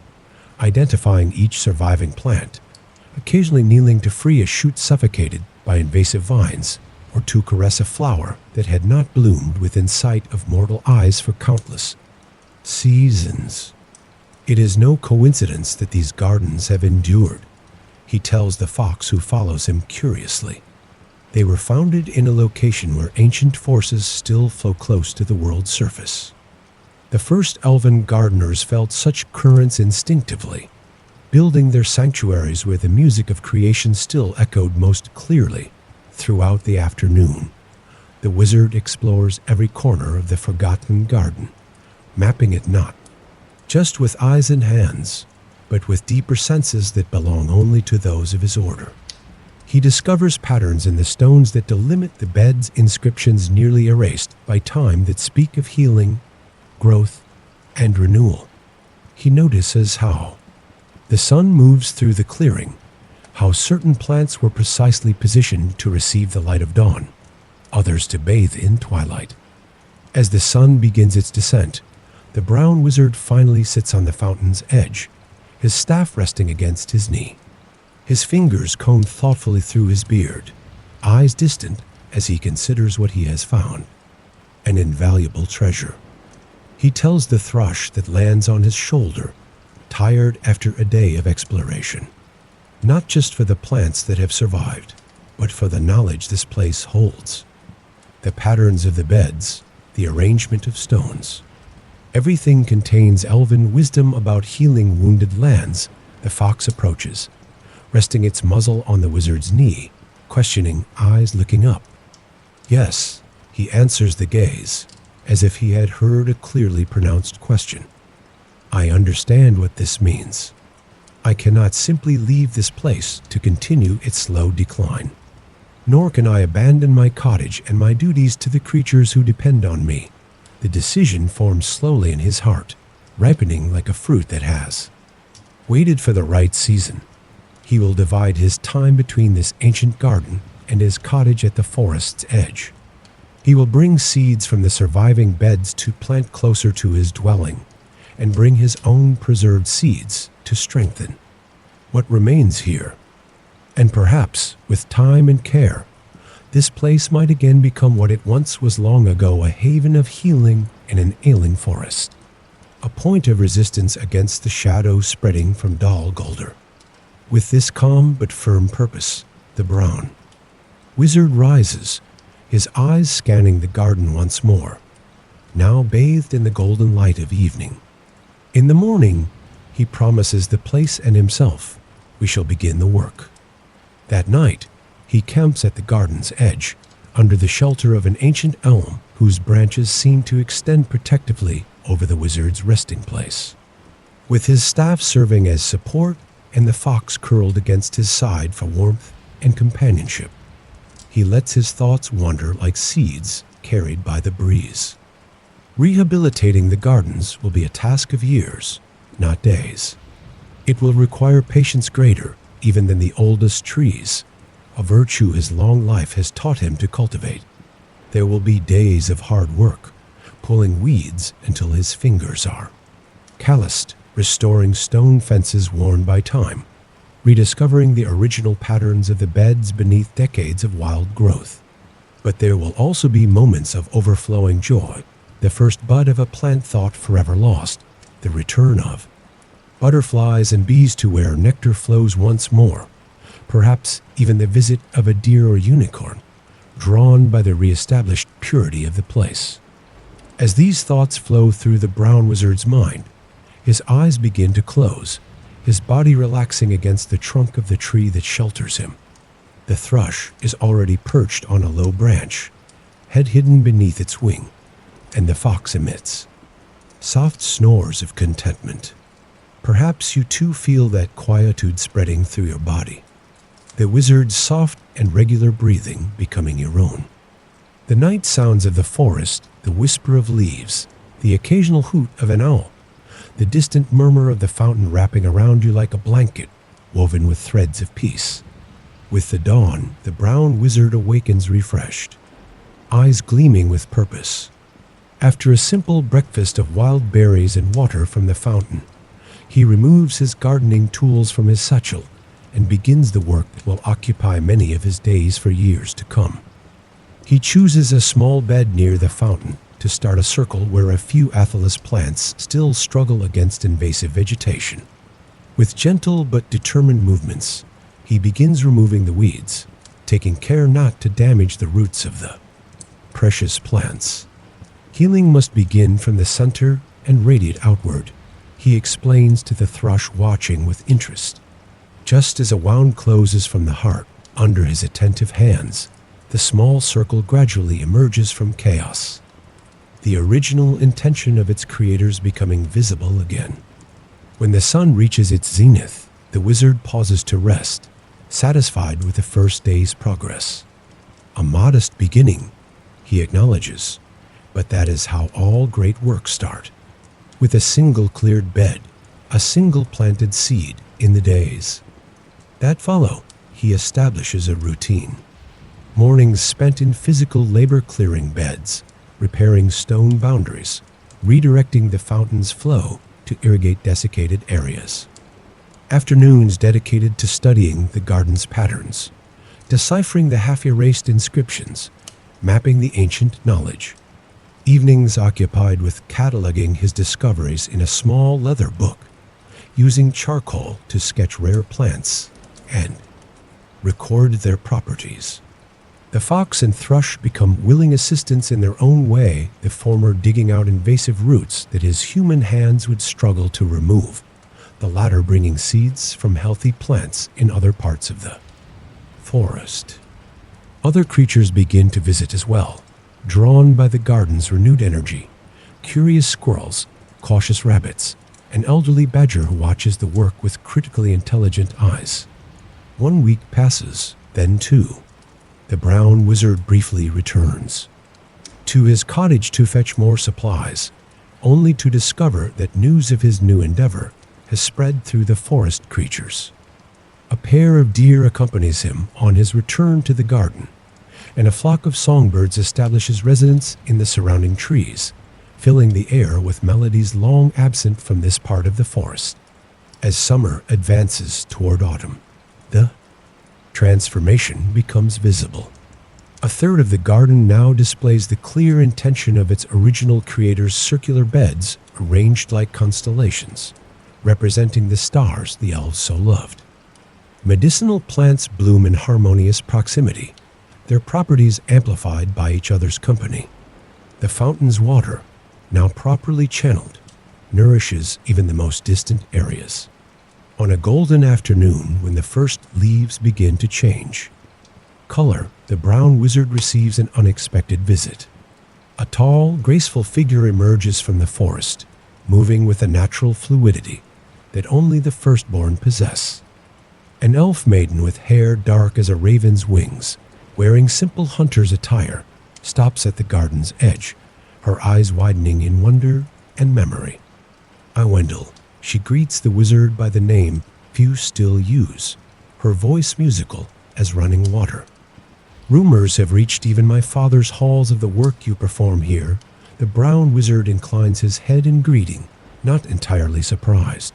identifying each surviving plant, occasionally kneeling to free a shoot suffocated by invasive vines or to caress a flower that had not bloomed within sight of mortal eyes for countless seasons. It is no coincidence that these gardens have endured, he tells the fox who follows him curiously. They were founded in a location where ancient forces still flow close to the world's surface. The first Elven gardeners felt such currents instinctively, building their sanctuaries where the music of creation still echoed most clearly. Throughout the afternoon, the wizard explores every corner of the forgotten garden, mapping it not just with eyes and hands, but with deeper senses that belong only to those of his order. He discovers patterns in the stones that delimit the bed's inscriptions nearly erased by time that speak of healing, growth, and renewal. He notices how the sun moves through the clearing, how certain plants were precisely positioned to receive the light of dawn, others to bathe in twilight. As the sun begins its descent, the brown wizard finally sits on the fountain's edge, his staff resting against his knee. His fingers comb thoughtfully through his beard, eyes distant as he considers what he has found, an invaluable treasure. He tells the thrush that lands on his shoulder, tired after a day of exploration, not just for the plants that have survived, but for the knowledge this place holds. The patterns of the beds, the arrangement of stones. Everything contains elven wisdom about healing wounded lands. The fox approaches, resting its muzzle on the wizard's knee, questioning eyes looking up. Yes, he answers the gaze, as if he had heard a clearly pronounced question. I understand what this means. I cannot simply leave this place to continue its slow decline. Nor can I abandon my cottage and my duties to the creatures who depend on me. The decision forms slowly in his heart, ripening like a fruit that has waited for the right season. He will divide his time between this ancient garden and his cottage at the forest's edge. He will bring seeds from the surviving beds to plant closer to his dwelling, and bring his own preserved seeds to strengthen what remains here. And perhaps, with time and care, this place might again become what it once was long ago, a haven of healing in an ailing forest, a point of resistance against the shadows spreading from Dal Guldur. With this calm but firm purpose, the brown wizard rises, his eyes scanning the garden once more, now bathed in the golden light of evening. In the morning, he promises the place and himself, we shall begin the work. That night, he camps at the garden's edge, under the shelter of an ancient elm whose branches seem to extend protectively over the wizard's resting place. With his staff serving as support and the fox curled against his side for warmth and companionship, he lets his thoughts wander like seeds carried by the breeze. Rehabilitating the gardens will be a task of years, not days. It will require patience greater even than the oldest trees, a virtue his long life has taught him to cultivate. There will be days of hard work, pulling weeds until his fingers are calloused, restoring stone fences worn by time, rediscovering the original patterns of the beds beneath decades of wild growth. But there will also be moments of overflowing joy, the first bud of a plant thought forever lost, the return of butterflies and bees to where nectar flows once more, perhaps even the visit of a deer or unicorn, drawn by the reestablished purity of the place. As these thoughts flow through the brown wizard's mind, his eyes begin to close, his body relaxing against the trunk of the tree that shelters him. The thrush is already perched on a low branch, head hidden beneath its wing, and the fox emits soft snores of contentment. Perhaps you too feel that quietude spreading through your body, the wizard's soft and regular breathing becoming your own. The night sounds of the forest, the whisper of leaves, the occasional hoot of an owl, the distant murmur of the fountain wrapping around you like a blanket, woven with threads of peace. With the dawn, the brown wizard awakens refreshed, eyes gleaming with purpose. After a simple breakfast of wild berries and water from the fountain, he removes his gardening tools from his satchel and begins the work that will occupy many of his days for years to come. He chooses a small bed near the fountain to start a circle where a few aethelus plants still struggle against invasive vegetation. With gentle but determined movements, he begins removing the weeds, taking care not to damage the roots of the precious plants. Healing must begin from the center and radiate outward, he explains to the thrush watching with interest. Just as a wound closes from the heart under his attentive hands, the small circle gradually emerges from chaos, the original intention of its creators becoming visible again. When the sun reaches its zenith, the wizard pauses to rest, satisfied with the first day's progress. A modest beginning, he acknowledges, but that is how all great works start. With a single cleared bed, a single planted seed in the days that follow, he establishes a routine. Mornings spent in physical labor clearing beds, repairing stone boundaries, redirecting the fountain's flow to irrigate desiccated areas. Afternoons dedicated to studying the garden's patterns, deciphering the half-erased inscriptions, mapping the ancient knowledge. Evenings occupied with cataloging his discoveries in a small leather book, using charcoal to sketch rare plants and record their properties. The fox and thrush become willing assistants in their own way, the former digging out invasive roots that his human hands would struggle to remove, the latter bringing seeds from healthy plants in other parts of the forest. Other creatures begin to visit as well, drawn by the garden's renewed energy. Curious squirrels, cautious rabbits, an elderly badger who watches the work with critically intelligent eyes. 1 week passes, then 2. The brown wizard briefly returns to his cottage to fetch more supplies, only to discover that news of his new endeavor has spread through the forest creatures. A pair of deer accompanies him on his return to the garden, and a flock of songbirds establishes residence in the surrounding trees, filling the air with melodies long absent from this part of the forest. As summer advances toward autumn, the transformation becomes visible. A third of the garden now displays the clear intention of its original creator's circular beds arranged like constellations, representing the stars the elves so loved. Medicinal plants bloom in harmonious proximity, their properties amplified by each other's company. The fountain's water, now properly channeled, nourishes even the most distant areas. On a golden afternoon, when the first leaves begin to change color, the brown wizard receives an unexpected visit. A tall, graceful figure emerges from the forest, moving with a natural fluidity that only the firstborn possess. An elf maiden with hair dark as a raven's wings, wearing simple hunter's attire, stops at the garden's edge, her eyes widening in wonder and memory. Wendell, she greets the wizard by the name few still use, her voice musical as running water. Rumors have reached even my father's halls of the work you perform here. The brown wizard inclines his head in greeting, not entirely surprised.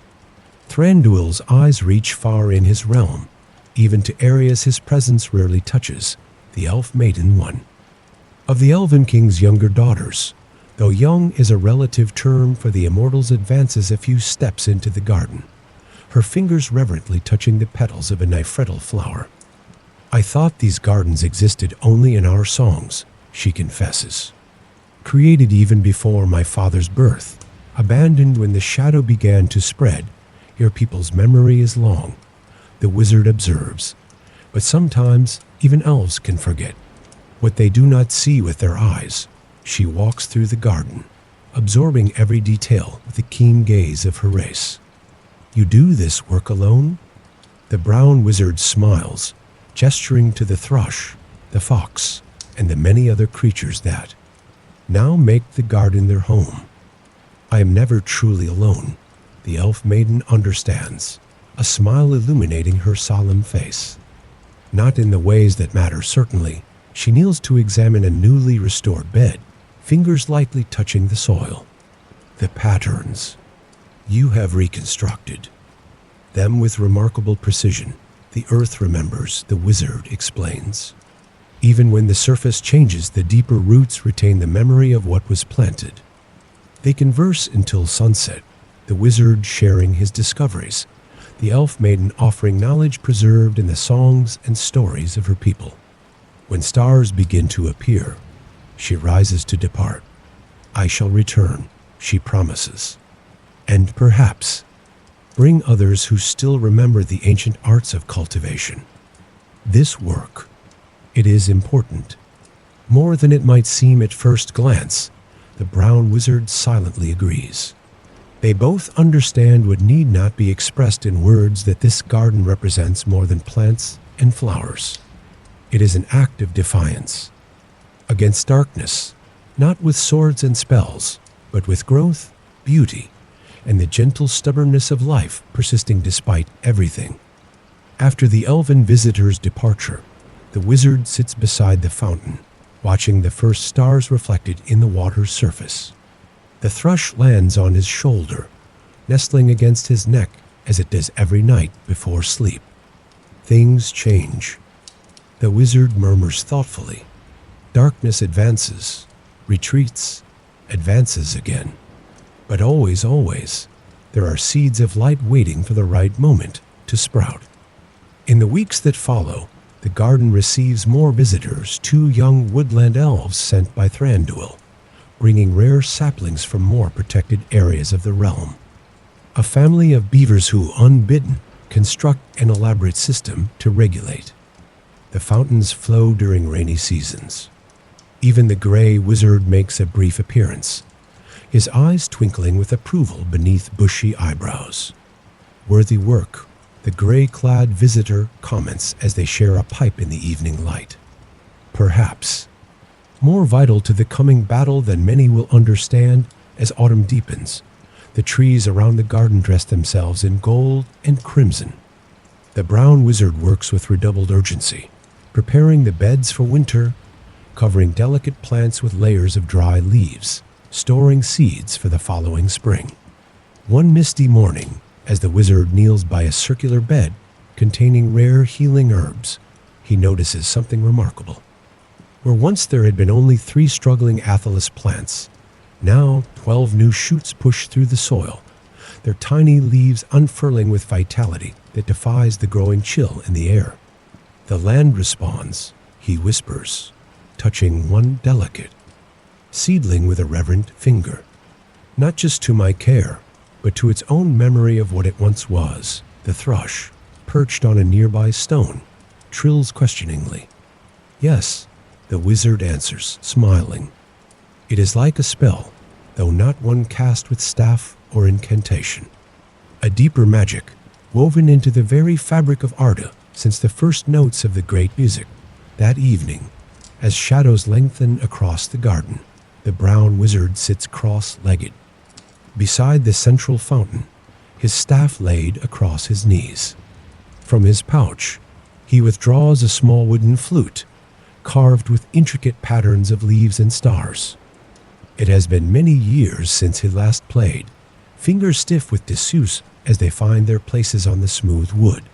Thranduil's eyes reach far in his realm, even to areas his presence rarely touches, the elf maiden one. Of the Elven King's younger daughters, though young is a relative term for the immortal's advances a few steps into the garden, her fingers reverently touching the petals of a nifretal flower. I thought these gardens existed only in our songs, she confesses. Created even before my father's birth, abandoned when the shadow began to spread, your people's memory is long, the wizard observes. But sometimes even elves can forget what they do not see with their eyes. She walks through the garden, absorbing every detail with the keen gaze of her race. You do this work alone? The brown wizard smiles, gesturing to the thrush, the fox, and the many other creatures that now make the garden their home. I am never truly alone, the elf maiden understands, a smile illuminating her solemn face. Not in the ways that matter, certainly. She kneels to examine a newly restored bed, fingers lightly touching the soil. The patterns. You have reconstructed them with remarkable precision. The earth remembers, the wizard explains. Even when the surface changes, the deeper roots retain the memory of what was planted. They converse until sunset, the wizard sharing his discoveries, the elf maiden offering knowledge preserved in the songs and stories of her people. When stars begin to appear, she rises to depart. I shall return, she promises, and perhaps bring others who still remember the ancient arts of cultivation. This work, it is important. More than it might seem at first glance, the brown wizard silently agrees. They both understand what need not be expressed in words, that this garden represents more than plants and flowers. It is an act of defiance against darkness, not with swords and spells, but with growth, beauty, and the gentle stubbornness of life persisting despite everything. After the elven visitor's departure, the wizard sits beside the fountain, watching the first stars reflected in the water's surface. The thrush lands on his shoulder, nestling against his neck as it does every night before sleep. Things change. The wizard murmurs thoughtfully. Darkness advances, retreats, advances again. But always, always, there are seeds of light waiting for the right moment to sprout. In the weeks that follow, the garden receives more visitors, 2 young woodland elves sent by Thranduil, bringing rare saplings from more protected areas of the realm. A family of beavers who, unbidden, construct an elaborate system to regulate. The fountains flow during rainy seasons. Even the gray wizard makes a brief appearance, his eyes twinkling with approval beneath bushy eyebrows. Worthy work, the gray-clad visitor comments as they share a pipe in the evening light. Perhaps more vital to the coming battle than many will understand as autumn deepens. The trees around the garden dress themselves in gold and crimson. The brown wizard works with redoubled urgency, preparing the beds for winter, covering delicate plants with layers of dry leaves, storing seeds for the following spring. One misty morning, as the wizard kneels by a circular bed containing rare healing herbs, he notices something remarkable. Where once there had been only 3 struggling aethelus plants, now 12 new shoots push through the soil, their tiny leaves unfurling with vitality that defies the growing chill in the air. The land responds, he whispers, touching one delicate seedling with a reverent finger. Not just to my care, but to its own memory of what it once was. The thrush, perched on a nearby stone, trills questioningly. Yes, the wizard answers, smiling. It is like a spell, though not one cast with staff or incantation. A deeper magic, woven into the very fabric of Arda since the first notes of the great music. That evening, as shadows lengthen across the garden, the brown wizard sits cross-legged beside the central fountain, his staff laid across his knees. From his pouch, he withdraws a small wooden flute, carved with intricate patterns of leaves and stars. It has been many years since he last played, fingers stiff with disuse as they find their places on the smooth wood.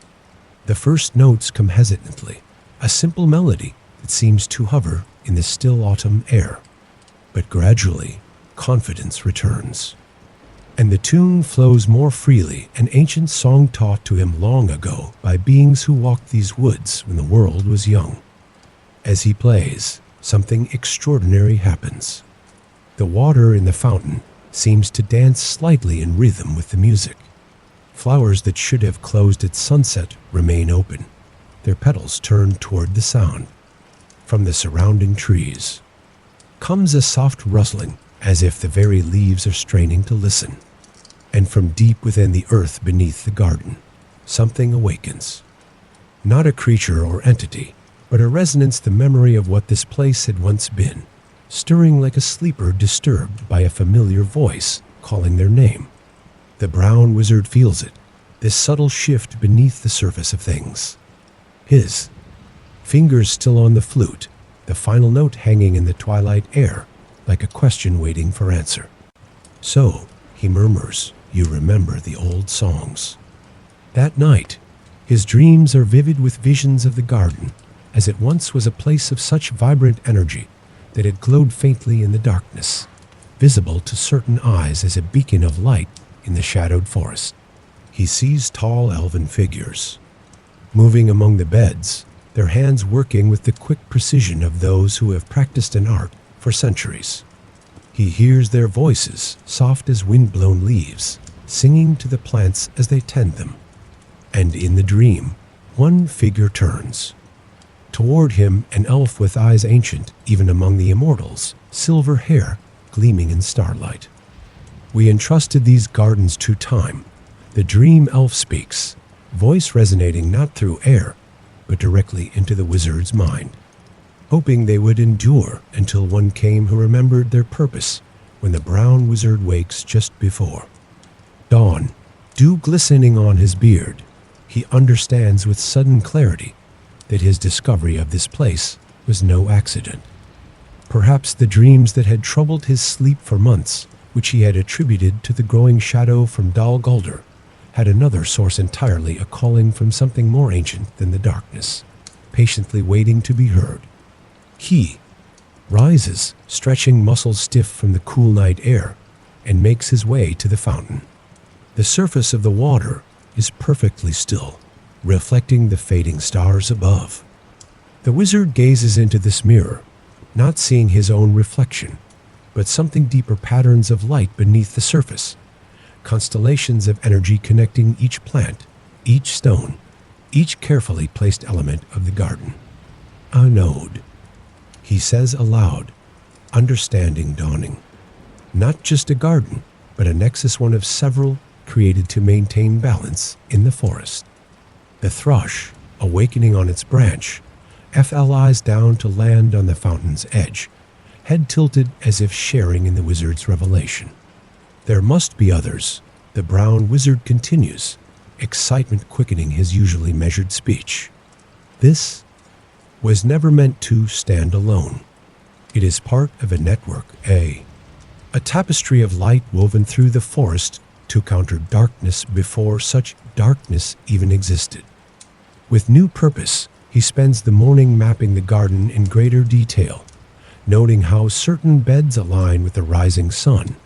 The first notes come hesitantly, a simple melody that seems to hover in the still autumn air. But gradually, confidence returns, and the tune flows more freely, an ancient song taught to him long ago by beings who walked these woods when the world was young. As he plays, something extraordinary happens. The water in the fountain seems to dance slightly in rhythm with the music. Flowers that should have closed at sunset remain open, their petals turned toward the sound. From the surrounding trees comes a soft rustling, as if the very leaves are straining to listen. And from deep within the earth beneath the garden, something awakens. Not a creature or entity, but a resonance, the memory of what this place had once been, stirring like a sleeper disturbed by a familiar voice calling their name. The brown wizard feels it, this subtle shift beneath the surface of things. His fingers still on the flute, the final note hanging in the twilight air, like a question waiting for answer. "So," he murmurs, "you remember the old songs." That night, his dreams are vivid with visions of the garden, as it once was a place of such vibrant energy that it glowed faintly in the darkness, visible to certain eyes as a beacon of light in the shadowed forest. He sees tall elven figures, moving among the beds, their hands working with the quick precision of those who have practiced an art for centuries. He hears their voices, soft as wind-blown leaves, singing to the plants as they tend them. And in the dream, one figure turns. Toward him, an elf with eyes ancient, even among the immortals, silver hair gleaming in starlight. "We entrusted these gardens to time," the dream elf speaks, voice resonating not through air, but directly into the wizard's mind, hoping they would endure until one came who remembered their purpose when the brown wizard wakes just before dawn, dew glistening on his beard. He understands with sudden clarity that his discovery of this place was no accident. Perhaps the dreams that had troubled his sleep for months, which he had attributed to the growing shadow from Dal Guldur, had another source entirely, a calling from something more ancient than the darkness, patiently waiting to be heard. He rises, stretching muscles stiff from the cool night air, and makes his way to the fountain. The surface of the water is perfectly still, reflecting the fading stars above. The wizard gazes into this mirror, not seeing his own reflection, but something deeper, patterns of light beneath the surface, constellations of energy connecting each plant, each stone, each carefully placed element of the garden. "A node," he says aloud, understanding dawning. Not just a garden, but a nexus, one of several created to maintain balance in the forest. The thrush, awakening on its branch, flies down to land on the fountain's edge, head tilted as if sharing in the wizard's revelation. "There must be others," the brown wizard continues, excitement quickening his usually measured speech. "This was never meant to stand alone. It is part of a network, a tapestry of light woven through the forest to counter darkness before such darkness even existed." With new purpose, he spends the morning mapping the garden in greater detail, noting how certain beds align with the rising sun,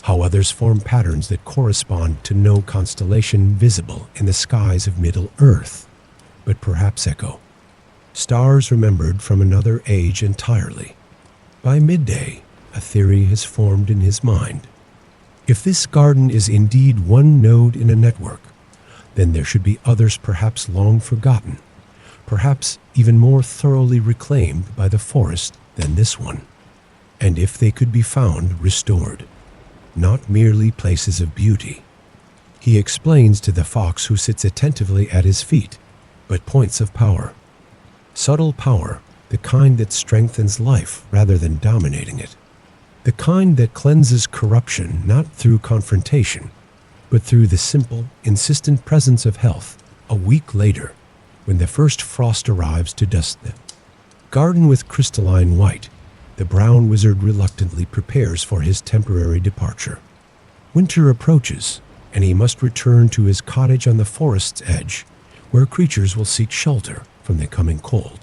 how others form patterns that correspond to no constellation visible in the skies of Middle-earth, but perhaps echo stars remembered from another age entirely. By midday, a theory has formed in his mind. If this garden is indeed one node in a network, then there should be others perhaps long forgotten, perhaps even more thoroughly reclaimed by the forest than this one. And if they could be found, restored, not merely places of beauty, he explains to the fox who sits attentively at his feet, but points of power. Subtle power, the kind that strengthens life rather than dominating it. The kind that cleanses corruption not through confrontation, but through the simple, insistent presence of health. A week later, when the first frost arrives to dust the garden with crystalline white, the brown wizard reluctantly prepares for his temporary departure. Winter approaches, and he must return to his cottage on the forest's edge, where creatures will seek shelter from the coming cold.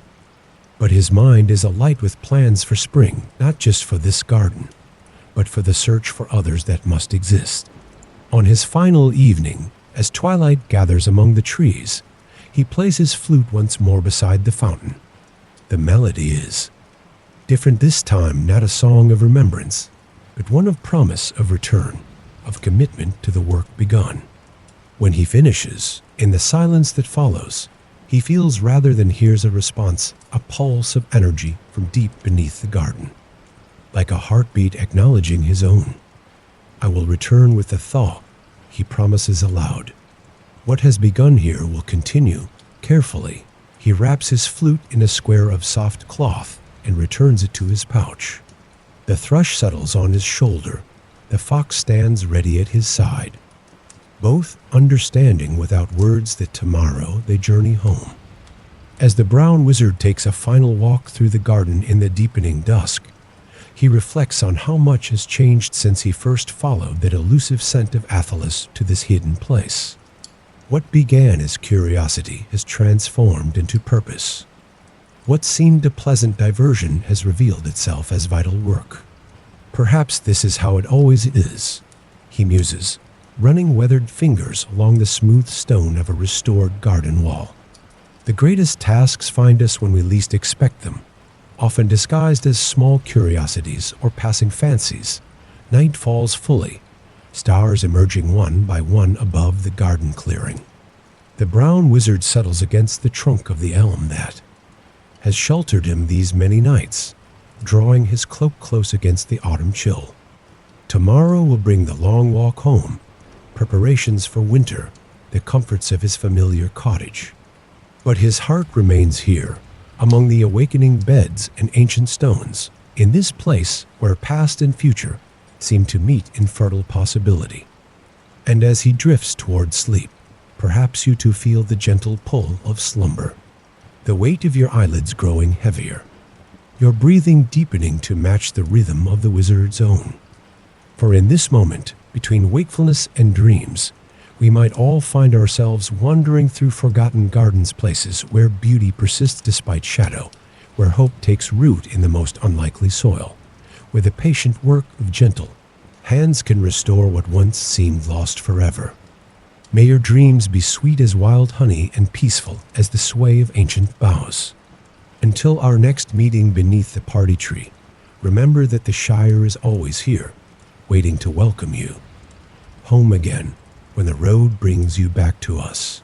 But his mind is alight with plans for spring, not just for this garden, but for the search for others that must exist. On his final evening, as twilight gathers among the trees, he plays his flute once more beside the fountain. The melody is different this time, not a song of remembrance, but one of promise of return, of commitment to the work begun. When he finishes, in the silence that follows, he feels rather than hears a response, a pulse of energy from deep beneath the garden, like a heartbeat acknowledging his own. "I will return with the thaw," he promises aloud. What has begun here will continue. Carefully, he wraps his flute in a square of soft cloth and returns it to his pouch. The thrush settles on his shoulder. The fox stands ready at his side. both understanding without words that tomorrow they journey home. As the brown wizard takes a final walk through the garden in the deepening dusk, he reflects on how much has changed since he first followed that elusive scent of Athelas to this hidden place. What began as curiosity has transformed into purpose. What seemed a pleasant diversion has revealed itself as vital work. Perhaps this is how it always is, he muses, running weathered fingers along the smooth stone of a restored garden wall. The greatest tasks find us when we least expect them, often disguised as small curiosities or passing fancies. Night falls fully, stars emerging one by one above the garden clearing. The brown wizard settles against the trunk of the elm that has sheltered him these many nights, drawing his cloak close against the autumn chill. Tomorrow will bring the long walk home, preparations for winter, the comforts of his familiar cottage. But his heart remains here, among the awakening beds and ancient stones, in this place where past and future seem to meet in fertile possibility. And as he drifts toward sleep, perhaps you too feel the gentle pull of slumber, the weight of your eyelids growing heavier, your breathing deepening to match the rhythm of the wizard's own. For in this moment, between wakefulness and dreams, we might all find ourselves wandering through forgotten gardens, places where beauty persists despite shadow, where hope takes root in the most unlikely soil, where the patient work of gentle hands can restore what once seemed lost forever. May your dreams be sweet as wild honey and peaceful as the sway of ancient boughs. Until our next meeting beneath the party tree, remember that the Shire is always here, waiting to welcome you home again when the road brings you back to us.